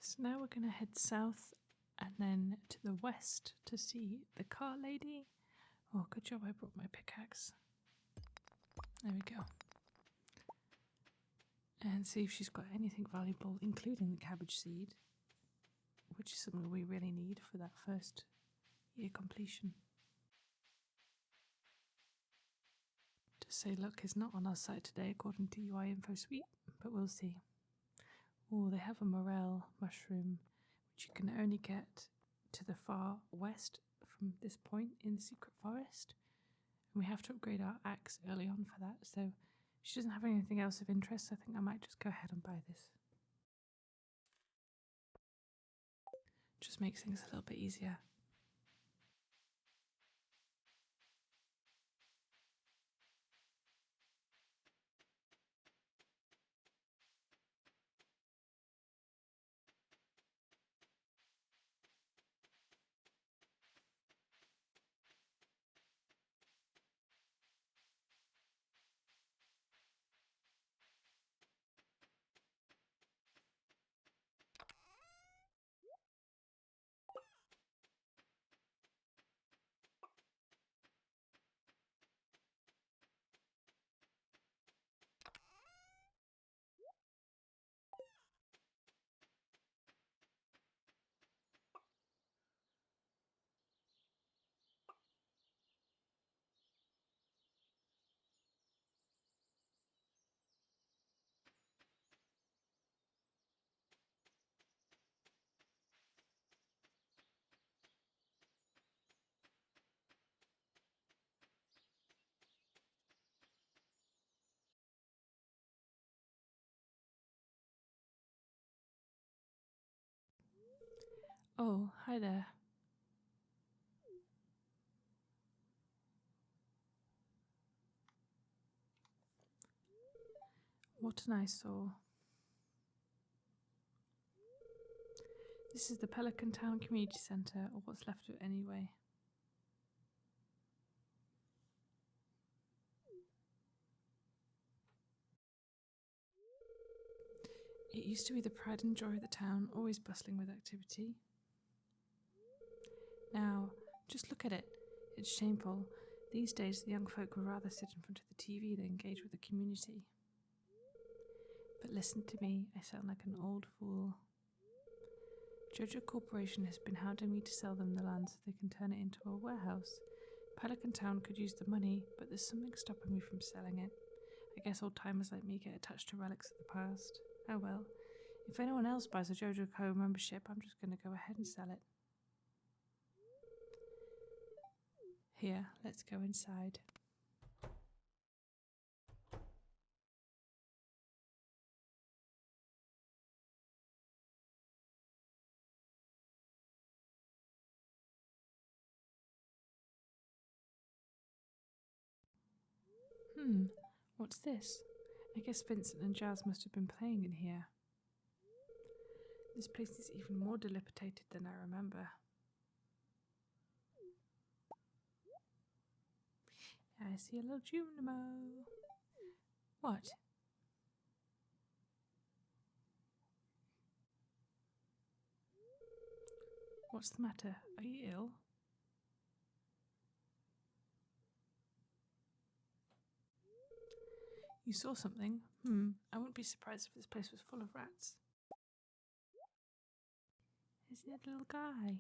So now we're going to head south and then to the west to see the car lady. Oh, good job I brought my pickaxe. There we go. And see if she's got anything valuable, including the cabbage seed, which is something we really need for that first year completion. To say luck is not on our side today according to UI Info Suite, but we'll see. Oh, they have a morel mushroom, which you can only get to the far west from this point in the secret forest. And we have to upgrade our axe early on for that, so if she doesn't have anything else of interest, I think I might just go ahead and buy this. Just makes things a little bit easier. Oh, hi there. What an eyesore. This is the Pelican Town Community Centre, or what's left of it anyway. It used to be the pride and joy of the town, always bustling with activity. Now, just look at it. It's shameful. These days, the young folk would rather sit in front of the TV than engage with the community. But listen to me, I sound like an old fool. Jojo Corporation has been hounding me to sell them the land so they can turn it into a warehouse. Pelican Town could use the money, but there's something stopping me from selling it. I guess old timers like me get attached to relics of the past. Oh well. If anyone else buys a Jojo Co membership, I'm just going to go ahead and sell it. Here, let's go inside. What's this? I guess Vincent and Jazz must have been playing in here. This place is even more dilapidated than I remember. I see a little Junimo. What? What's the matter? Are you ill? You saw something? I wouldn't be surprised if this place was full of rats. Isn't it a little guy?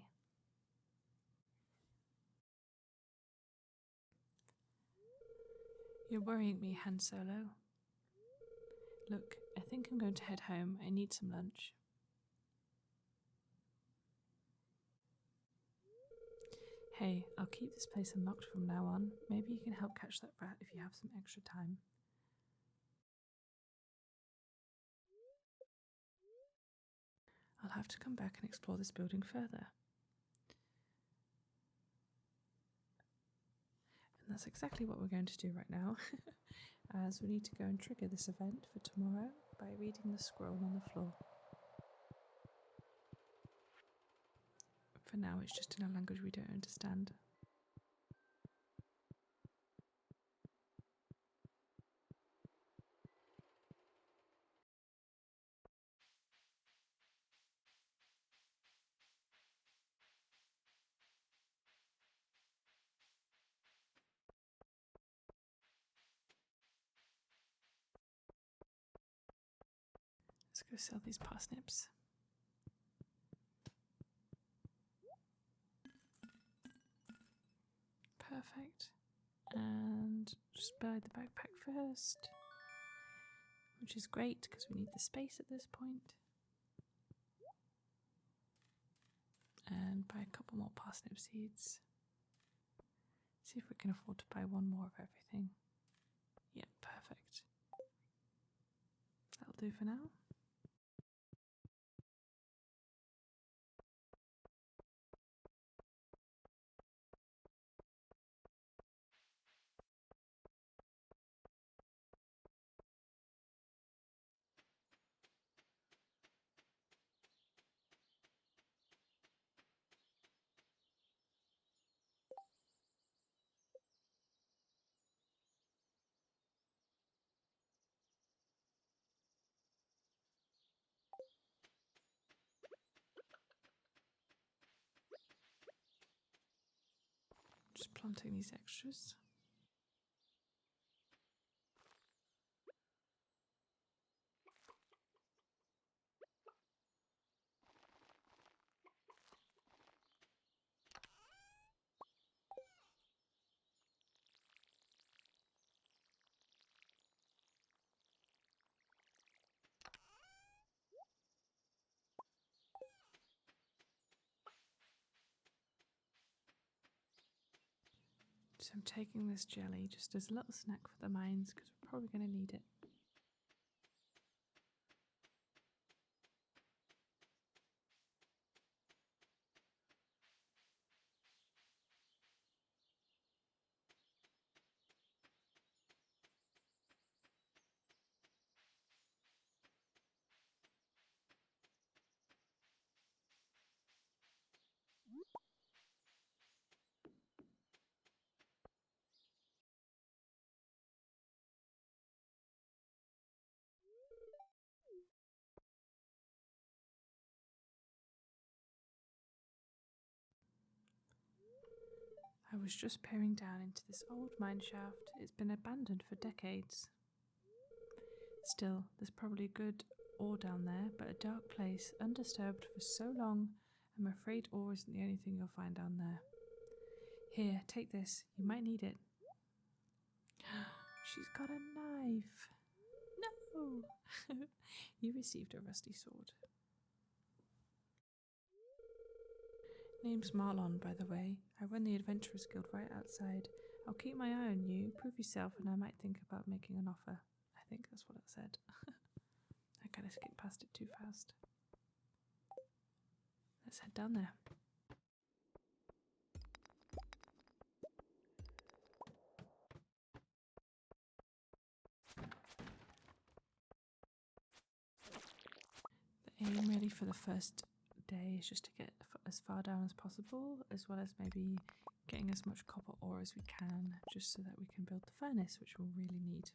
You're worrying me, Han Solo. Look, I think I'm going to head home. I need some lunch. Hey, I'll keep this place unlocked from now on. Maybe you can help catch that rat if you have some extra time. I'll have to come back and explore this building further. And that's exactly what we're going to do right now, as we need to go and trigger this event for tomorrow by reading the scroll on the floor. For now, it's just in a language we don't understand. Let's go sell these parsnips. Perfect. And just buy the backpack first, which is great because we need the space at this point. And buy a couple more parsnip seeds. See if we can afford to buy one more of everything. Yeah, perfect. That'll do for now. Just planting these extras. So I'm taking this jelly just as a little snack for the mines because we're probably going to need it. was just peering down into this old mine shaft. It's been abandoned for decades. Still, there's probably good ore down there, but a dark place, undisturbed for so long. I'm afraid ore isn't the only thing you'll find down there. Here, take this. You might need it. She's got a knife. No! You received a rusty sword. Name's Marlon, by the way. I run the Adventurers Guild right outside. I'll keep my eye on you, prove yourself, and I might think about making an offer. I think that's what it said. I kind of skipped past it too fast. Let's head down there. The aim really for the first day is just to get as far down as possible, as well as maybe getting as much copper ore as we can, just so that we can build the furnace, which we'll really need.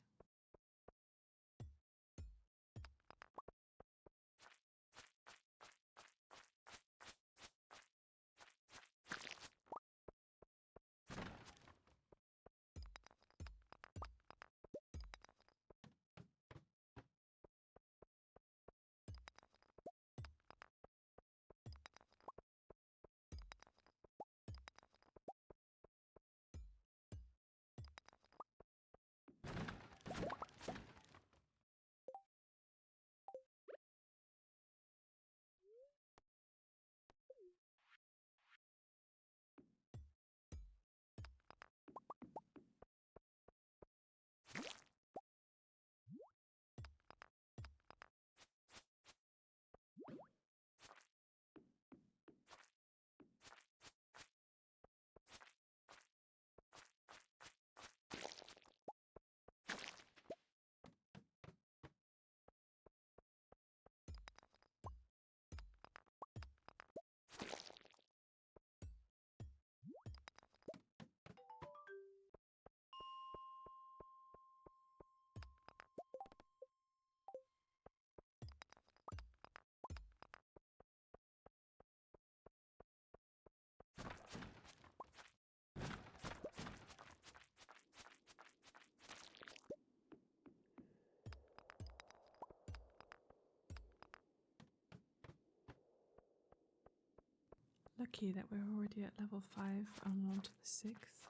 Lucky that we're already at level 5 and on to the 6th.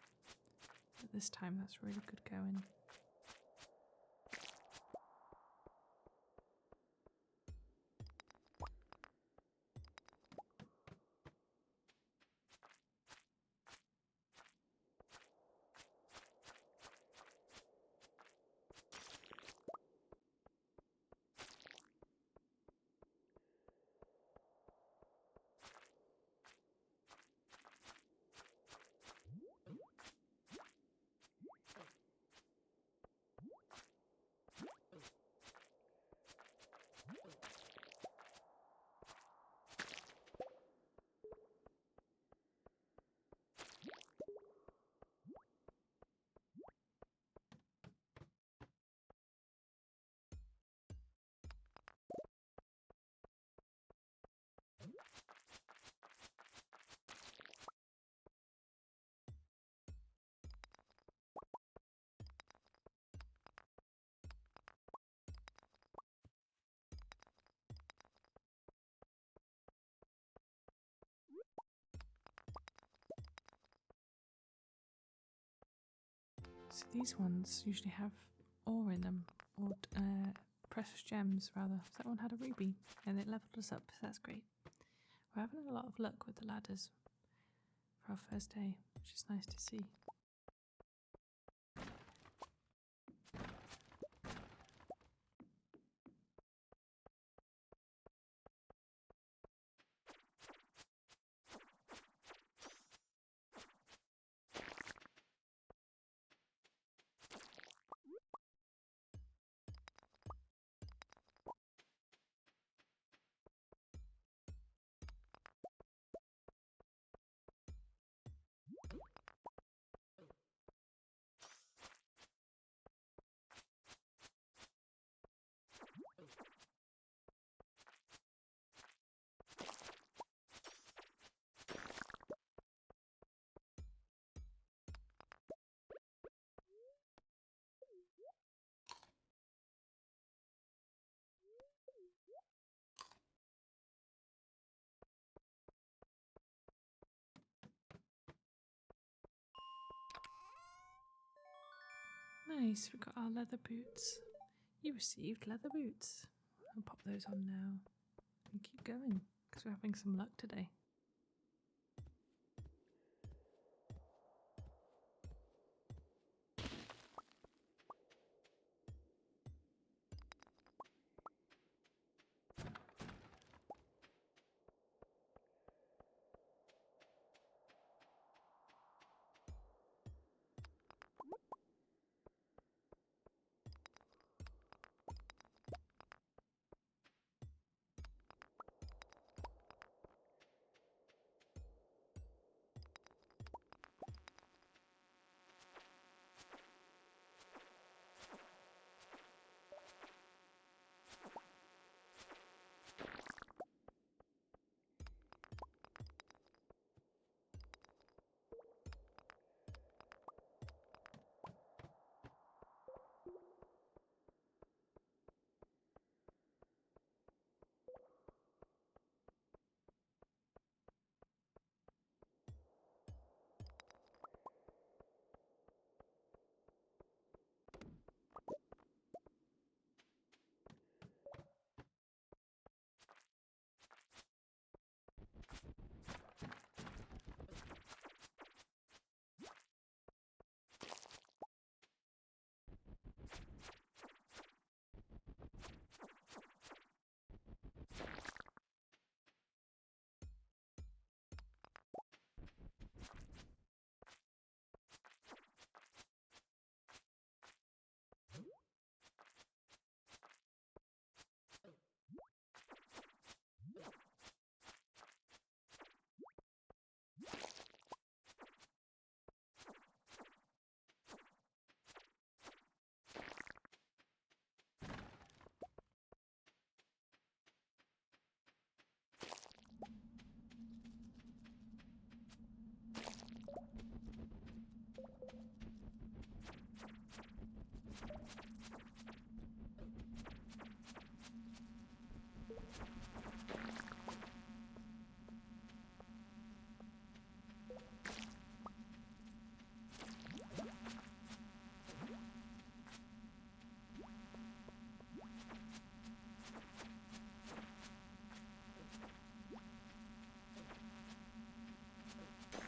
At this time, that's really good going. So these ones usually have ore in them, or precious gems rather. So that one had a ruby and it leveled us up, so that's great. We're having a lot of luck with the ladders for our first day, which is nice to see. Nice, we got our leather boots. You received leather boots. I'll pop those on now and keep going because we're having some luck today.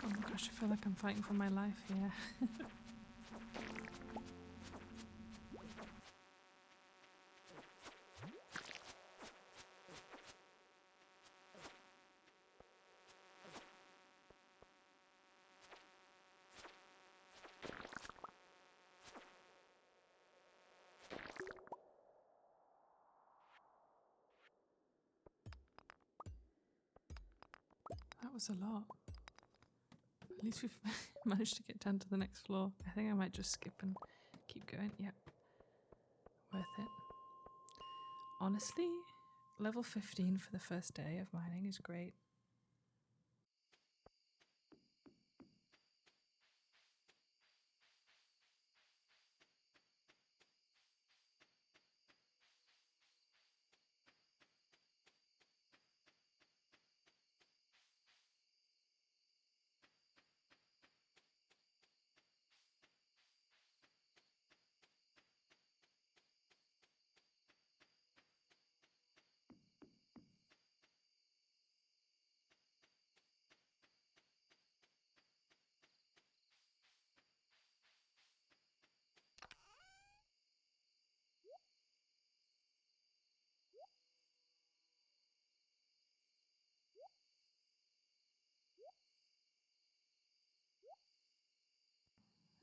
Oh my gosh, I feel like I'm fighting for my life here. That was a lot. At least we've managed to get down to the next floor. I think I might just skip and keep going. Yep. Worth it. Honestly, level 15 for the first day of mining is great.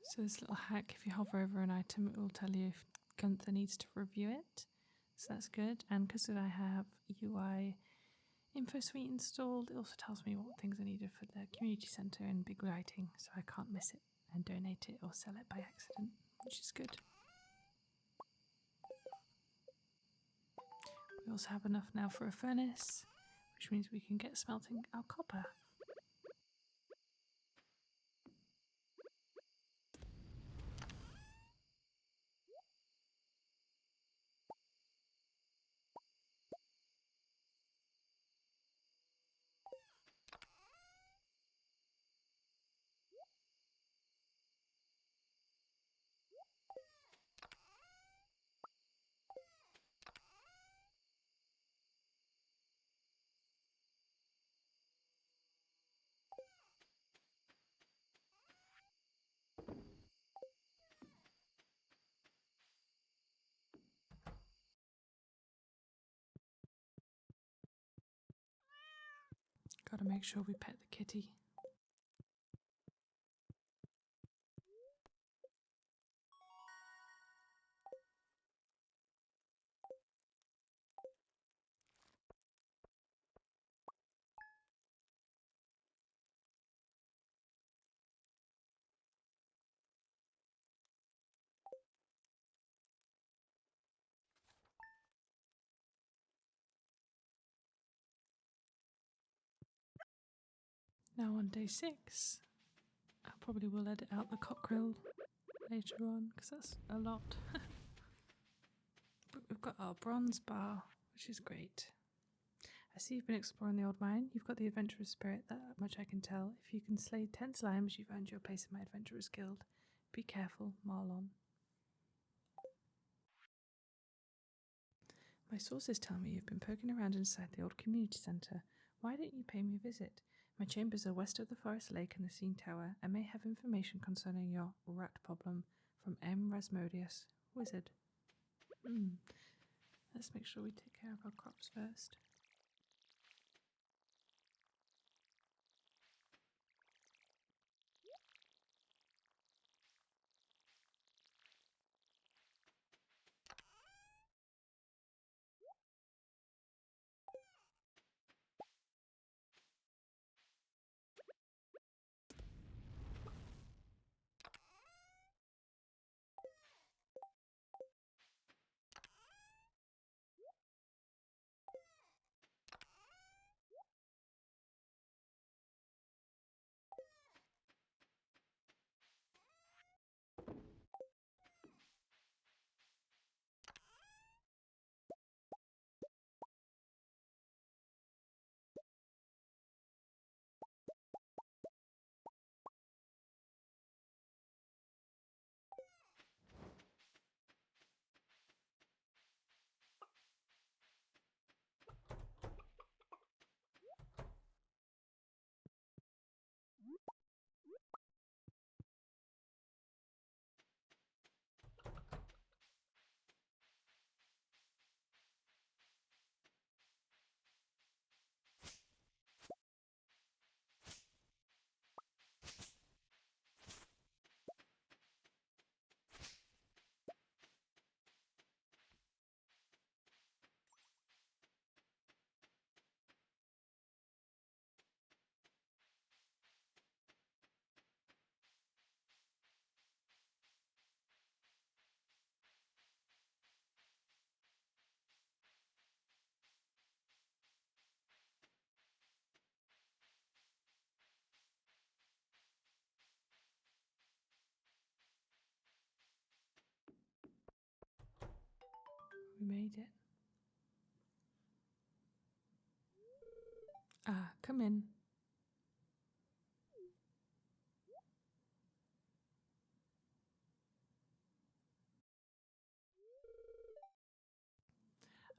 So this little hack, if you hover over an item, it will tell you if Gunther needs to review it. So that's good. And because I have UI info suite installed, it also tells me what things are needed for the community centre and big lighting, so I can't miss it and donate it or sell it by accident, which is good. We also have enough now for a furnace, which means we can get smelting our copper. Gotta make sure we pet the kitty. Now on day 6, I probably will edit out the cockerel later on because that's a lot. But we've got our bronze bar, which is great. I see you've been exploring the old mine. You've got the adventurous spirit, that much I can tell. If you can slay 10 slimes, you've earned your place in my adventurers guild. Be careful, Marlon. My sources tell me you've been poking around inside the old community centre. Why don't you pay me a visit? My chambers are west of the forest lake and the scene tower. I may have information concerning your rat problem from M. Rasmodius, wizard. Let's make sure we take care of our crops first. We made it. Ah, come in.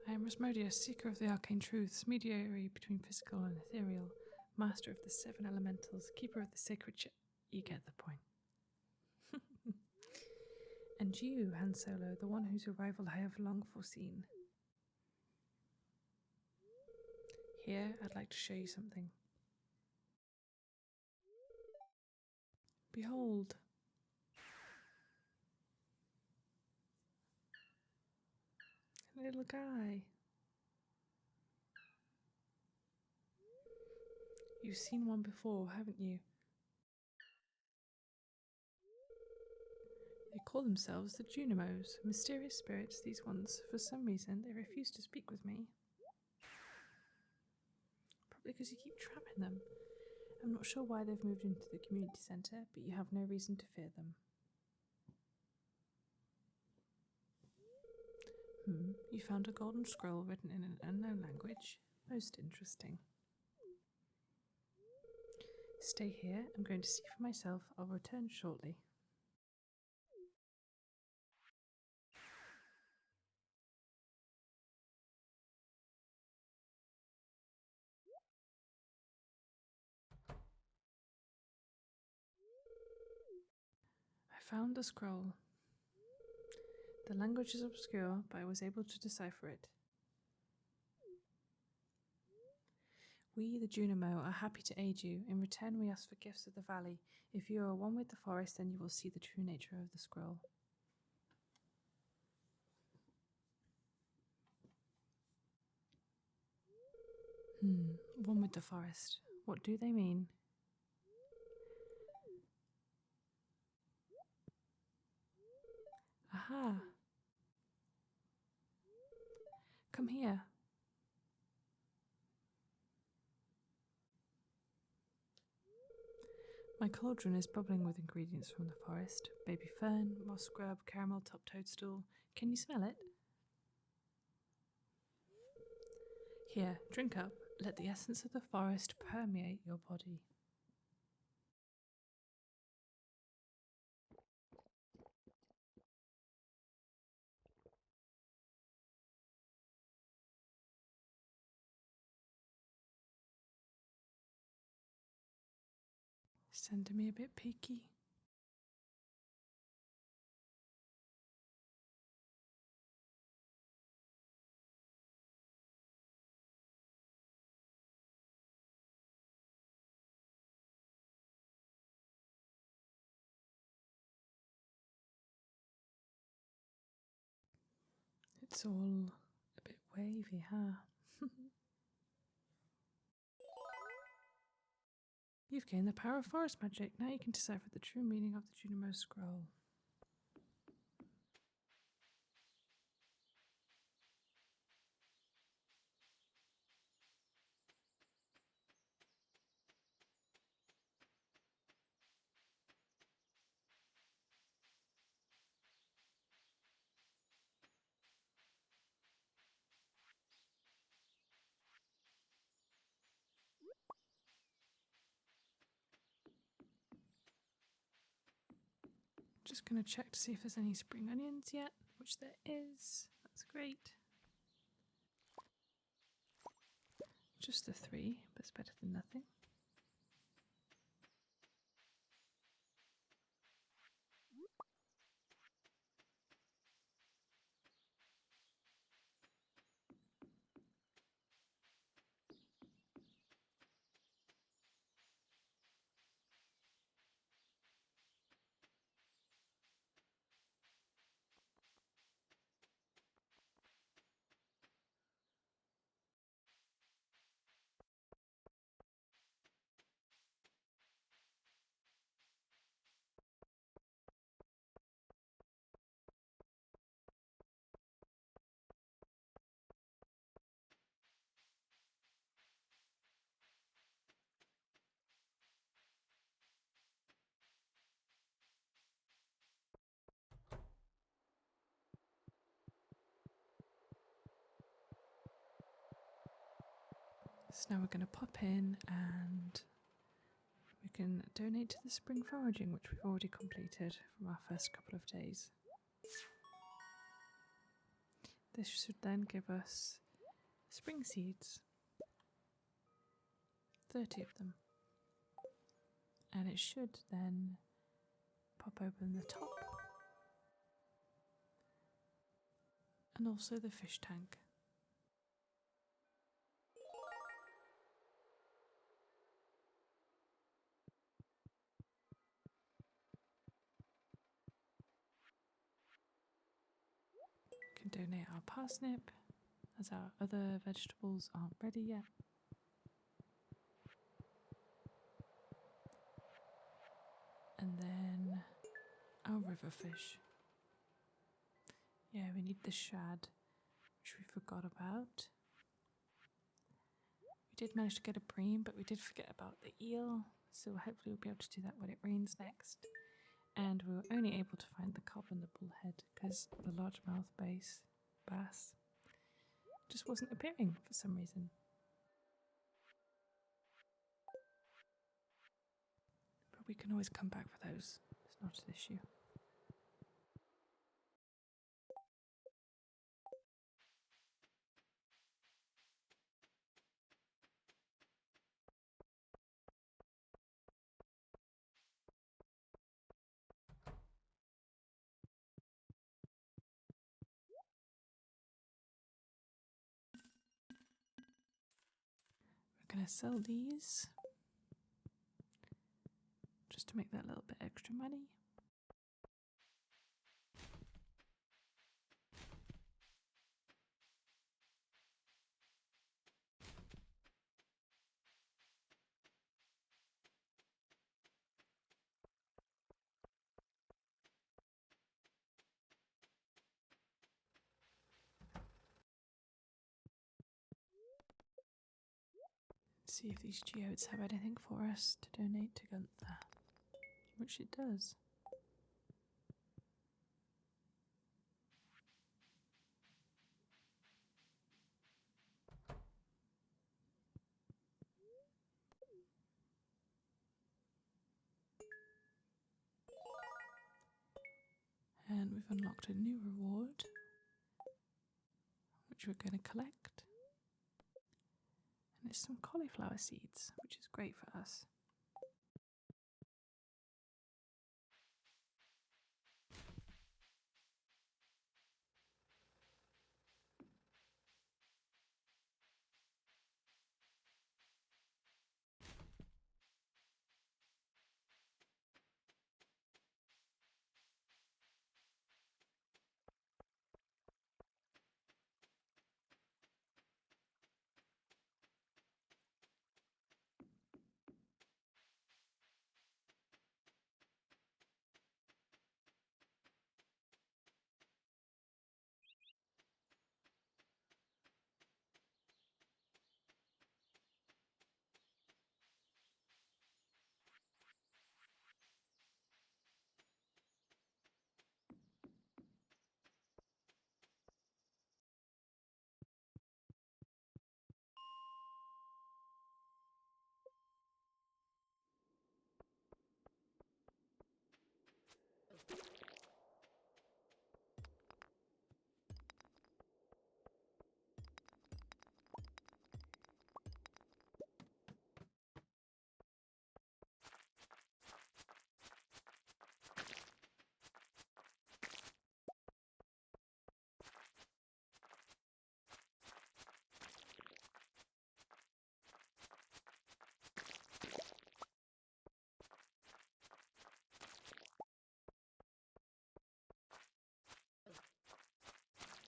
I am Rasmodius, seeker of the arcane truths, mediator between physical and ethereal, master of the 7 elementals, keeper of the sacred You get the point. And you, Han Solo, the one whose arrival I have long foreseen. Here, I'd like to show you something. Behold. A little guy. You've seen one before, haven't you? They call themselves the Junimos, mysterious spirits, these ones. For some reason, they refuse to speak with me. Probably because you keep trapping them. I'm not sure why they've moved into the community centre, but you have no reason to fear them. You found a golden scroll written in an unknown language. Most interesting. Stay here. I'm going to see for myself. I'll return shortly. I found the scroll. The language is obscure, but I was able to decipher it. We, the Junimo, are happy to aid you. In return, we ask for gifts of the valley. If you are one with the forest, then you will see the true nature of the scroll. One with the forest. What do they mean? Aha! Come here. My cauldron is bubbling with ingredients from the forest. Baby fern, moss scrub, caramel top toadstool. Can you smell it? Here, drink up. Let the essence of the forest permeate your body. Sending me a bit peaky. It's all a bit wavy, huh? You've gained the power of forest magic. Now you can decipher the true meaning of the Junimo scroll. Just going to check to see if there's any spring onions yet, which there is. That's great. Just the 3, but it's better than nothing. So now we're going to pop in and we can donate to the spring foraging, which we've already completed from our first couple of days. This should then give us spring seeds, 30 of them. And it should then pop open the top and also the fish tank. We can donate our parsnip as our other vegetables aren't ready yet. And then our river fish. Yeah, we need the shad, which we forgot about. We did manage to get a bream, but we did forget about the eel, so hopefully we'll be able to do that when it rains next. And we were only able to find the carp and the bullhead because the largemouth bass just wasn't appearing for some reason. But we can always come back for those. It's not an issue. We're going to sell these just to make that little bit extra money. See if these geodes have anything for us to donate to Gunther, which it does. And we've unlocked a new reward, which we're going to collect. And it's some cauliflower seeds, which is great for us.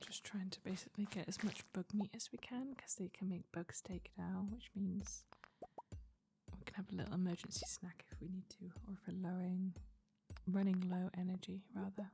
Just trying to basically get as much bug meat as we can, because they can make bug steak now, which means we can have a little emergency snack if we need to, or if we're running low energy rather.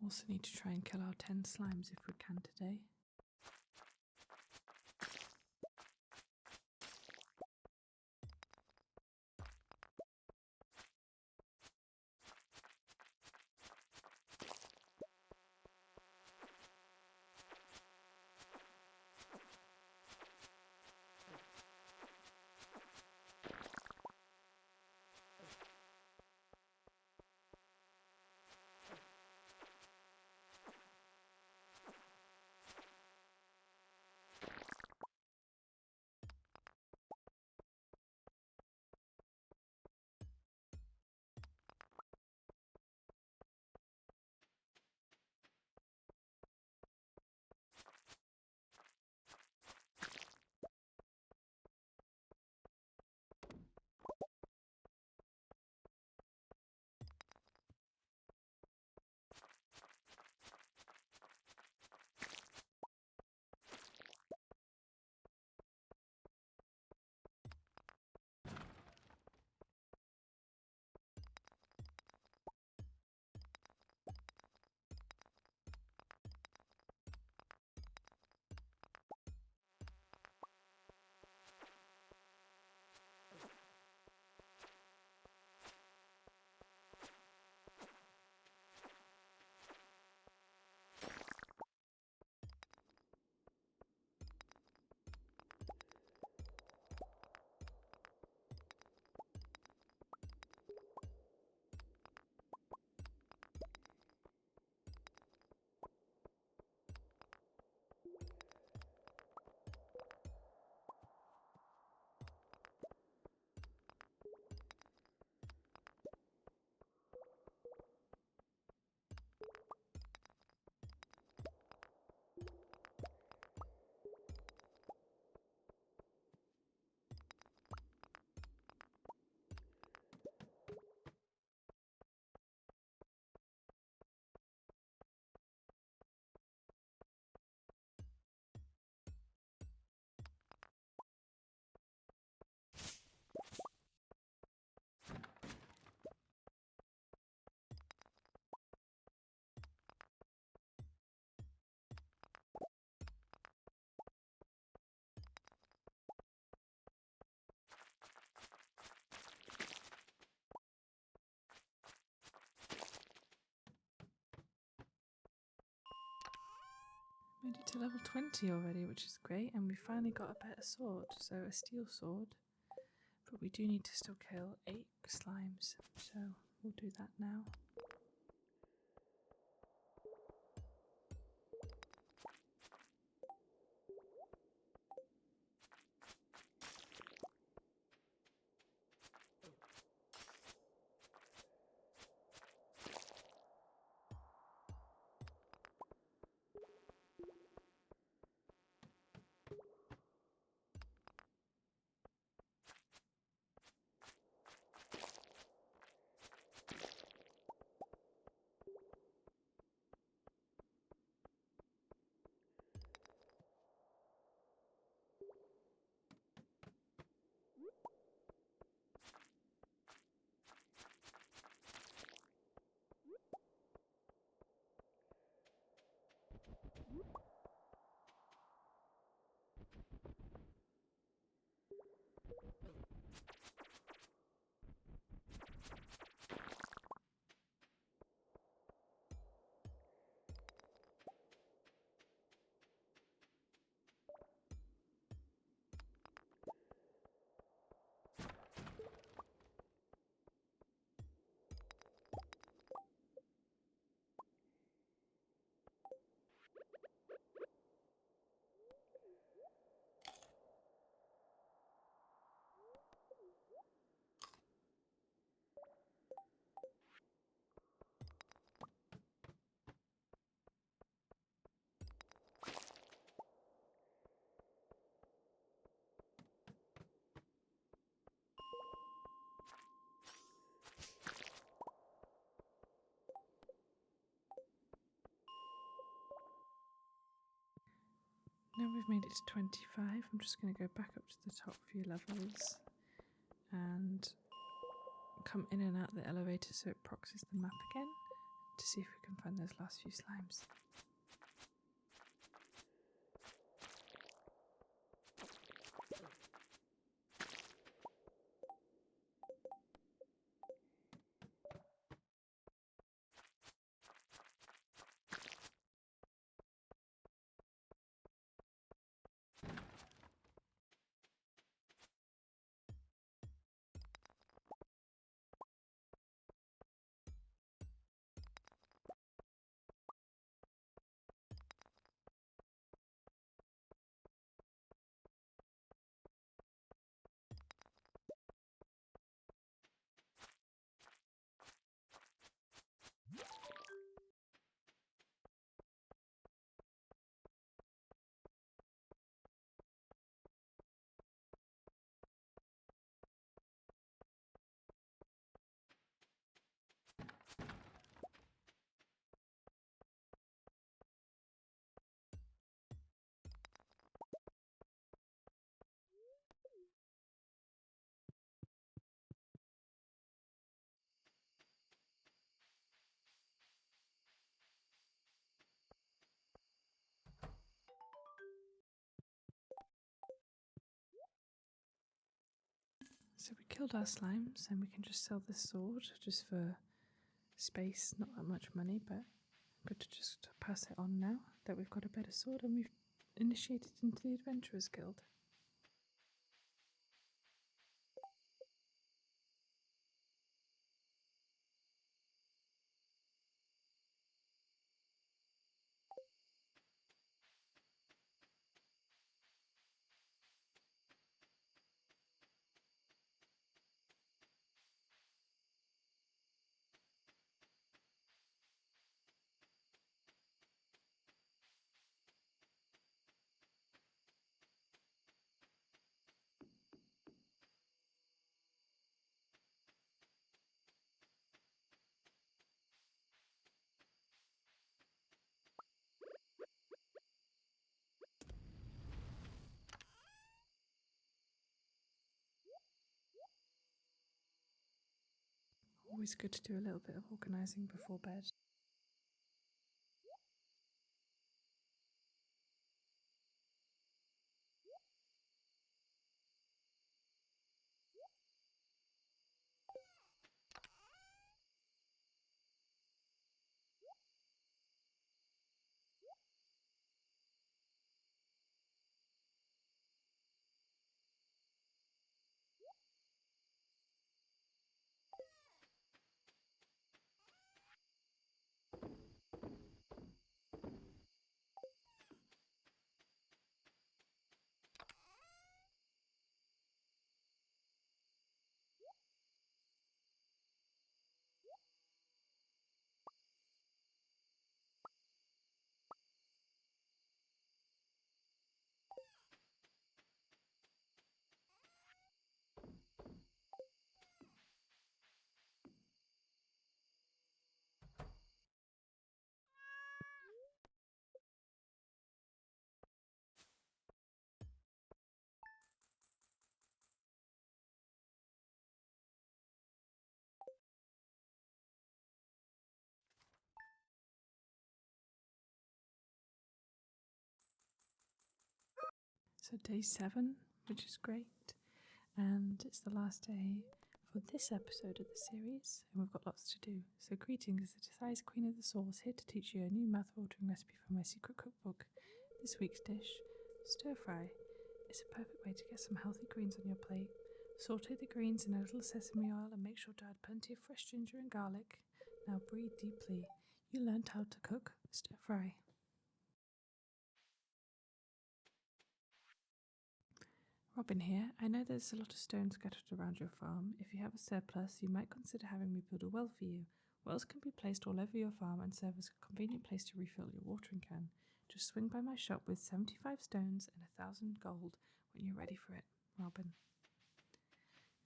Also need to try and kill our 10 slimes if we can today. Made it to level 20 already, which is great, and we finally got a better sword, so a steel sword. But we do need to still kill 8 slimes, so we'll do that now. Now we've made it to 25, I'm just going to go back up to the top few levels and come in and out the elevator so it proxies the map again to see if we can find those last few slimes. So we killed our slimes and we can just sell this sword just for space, not that much money, but good to just pass it on now that we've got a better sword and we've initiated into the Adventurers Guild. Always good to do a little bit of organising before bed. So day 7, which is great, and it's the last day for this episode of the series, and we've got lots to do. So greetings, the Deci's Queen of the Sauce, here to teach you a new mouth-watering recipe from my secret cookbook. This week's dish, stir fry. It's a perfect way to get some healthy greens on your plate. Saute the greens in a little sesame oil and make sure to add plenty of fresh ginger and garlic. Now breathe deeply. You learned how to cook stir fry. Robin here. I know there's a lot of stones scattered around your farm. If you have a surplus, you might consider having me build a well for you. Wells can be placed all over your farm and serve as a convenient place to refill your watering can. Just swing by my shop with 75 stones and 1,000 gold when you're ready for it, Robin.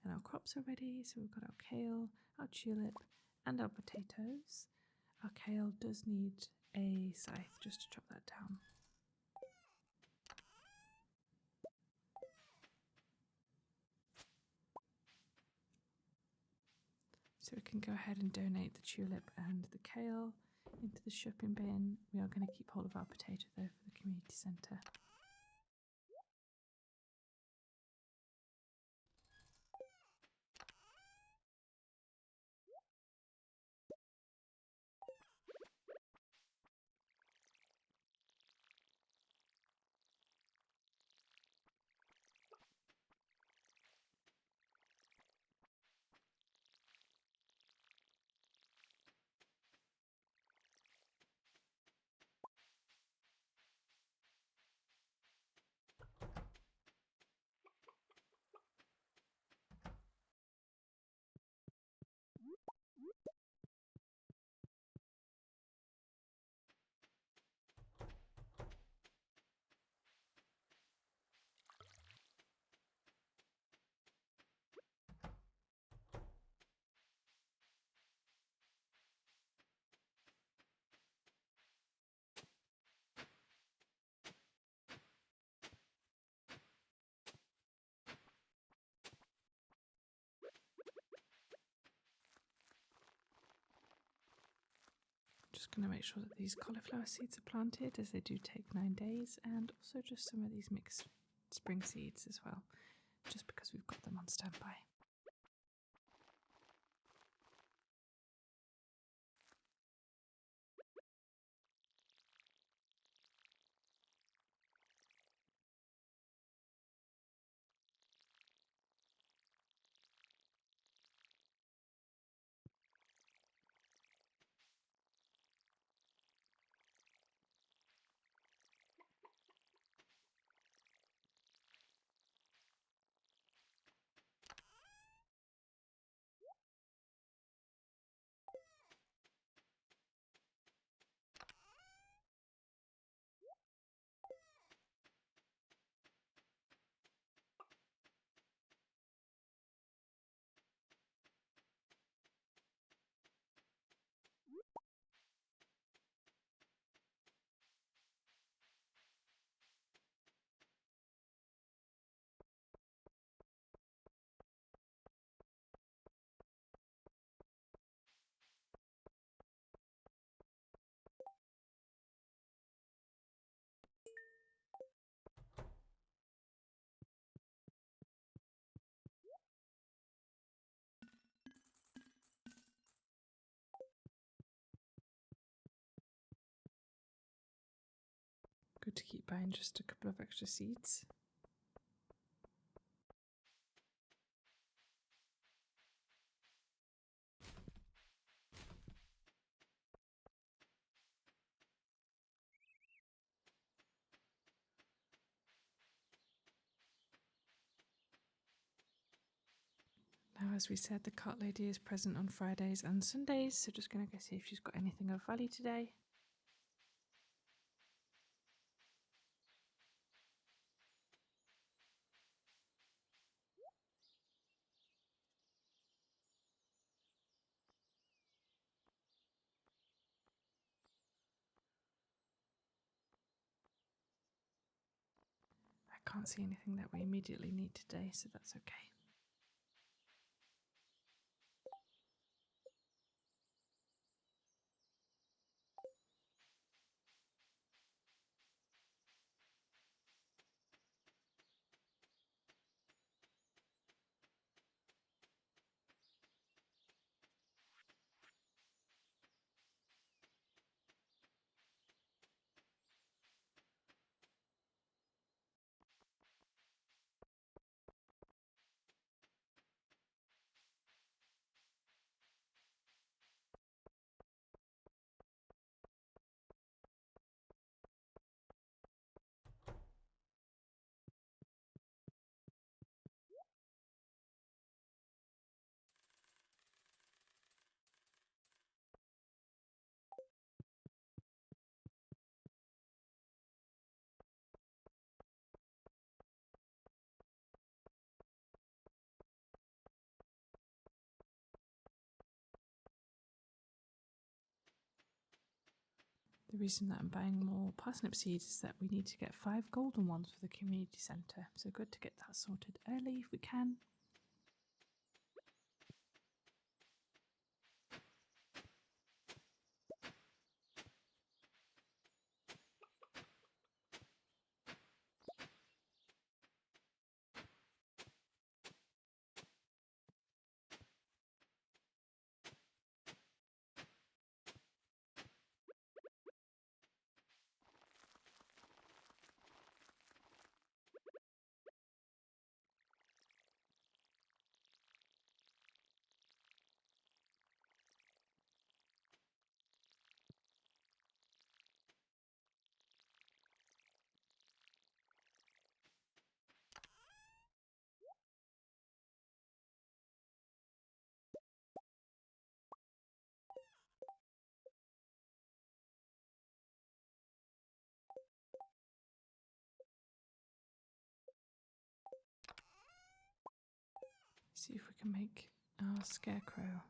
And our crops are ready, so we've got our kale, our tulip, and our potatoes. Our kale does need a scythe just to chop that down. So we can go ahead and donate the tulip and the kale into the shipping bin. We are going to keep hold of our potato though for the community centre. Just going to make sure that these cauliflower seeds are planted, as they do take 9 days, and also just some of these mixed spring seeds as well, just because we've got them on standby. Good to keep buying just a couple of extra seeds. Now, as we said, the cart lady is present on Fridays and Sundays, so just going to go see if she's got anything of value today. I can't see anything that we immediately need today, so that's okay. The reason that I'm buying more parsnip seeds is that we need to get 5 golden ones for the community centre, so good to get that sorted early if we can. See if we can make our scarecrow.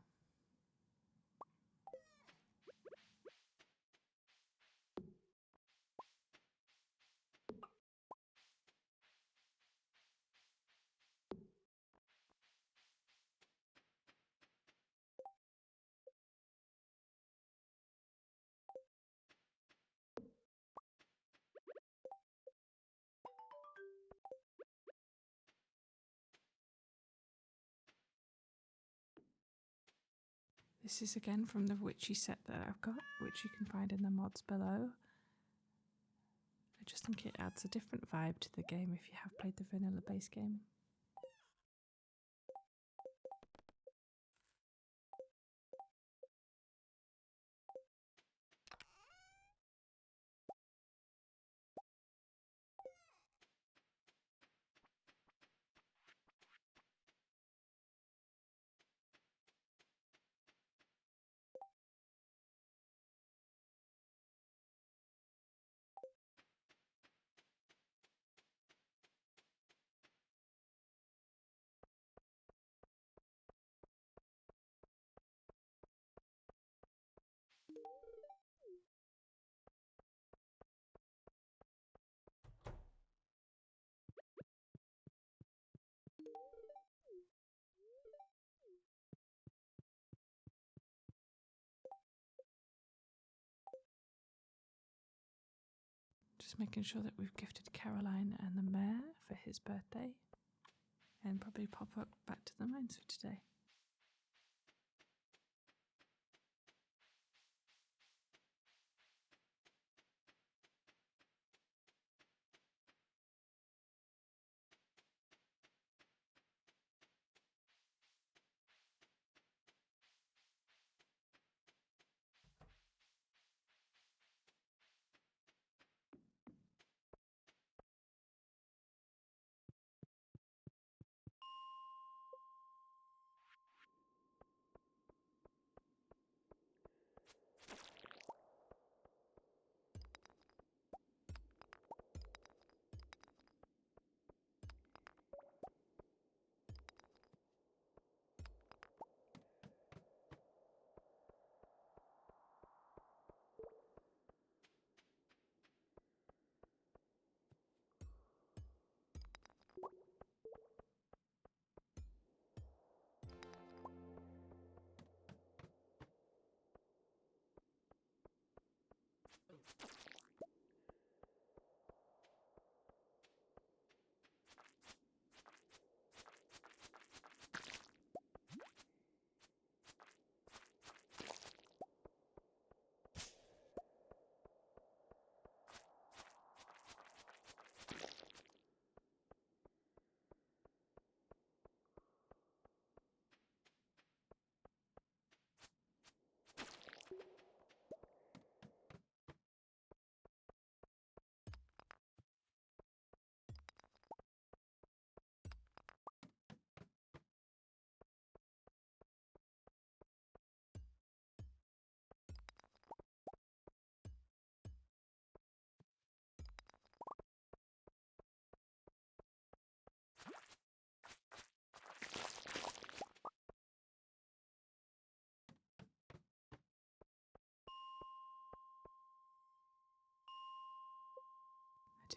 This is again from the Witchy set that I've got, which you can find in the mods below. I just think it adds a different vibe to the game if you have played the vanilla base game. Just making sure that we've gifted Caroline and the mayor for his birthday, and probably pop up back to the mines for today.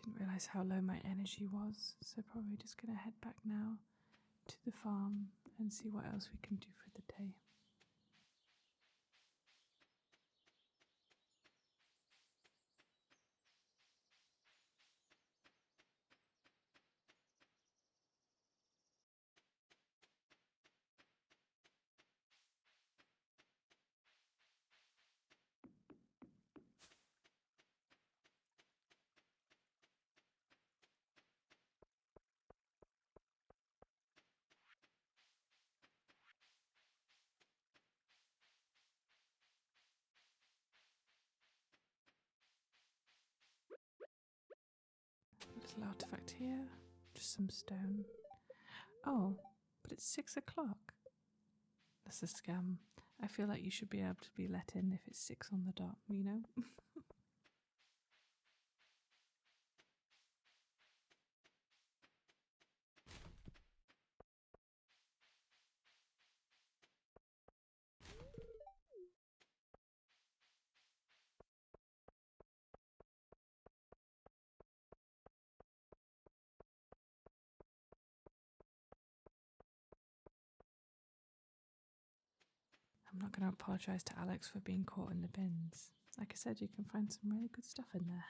Didn't realise how low my energy was, so probably just going to head back now to the farm and see what else we can do for the day. Little artifact here, just some stone. Oh, but it's 6 o'clock. That's a scam. I feel like you should be able to be let in if it's 6 on the dot, you know? I'm not going to apologise to Alex for being caught in the bins. Like I said, you can find some really good stuff in there.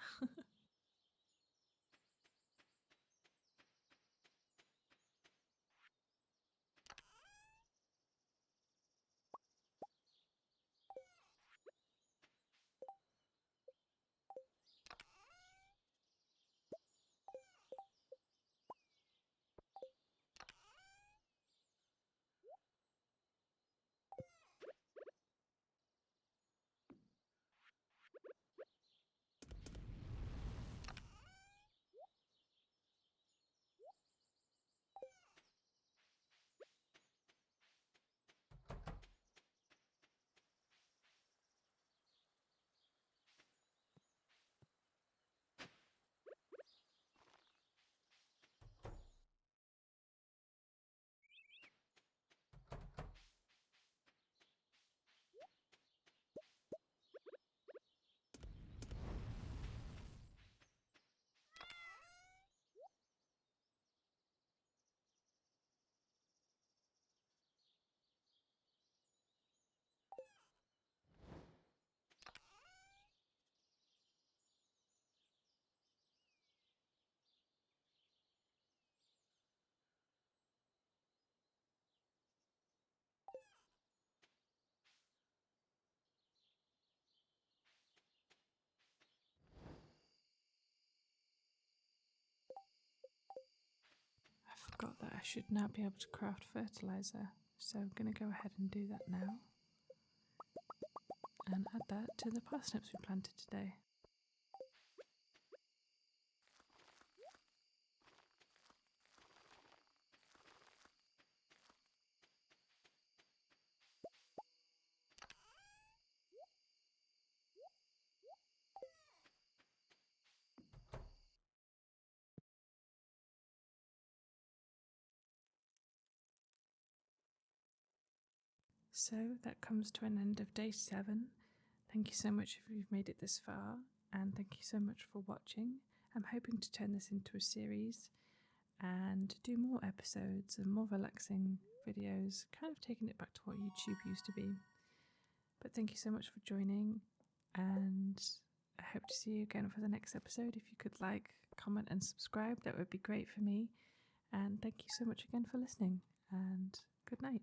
I forgot that I should now be able to craft fertiliser, so I'm going to go ahead and do that now. And add that to the parsnips we planted today. So that comes to an end of day 7. Thank you so much if you've made it this far, and thank you so much for watching. I'm hoping to turn this into a series and do more episodes and more relaxing videos, kind of taking it back to what YouTube used to be. But thank you so much for joining, and I hope to see you again for the next episode. If you could like, comment and subscribe, that would be great for me. And thank you so much again for listening, and good night.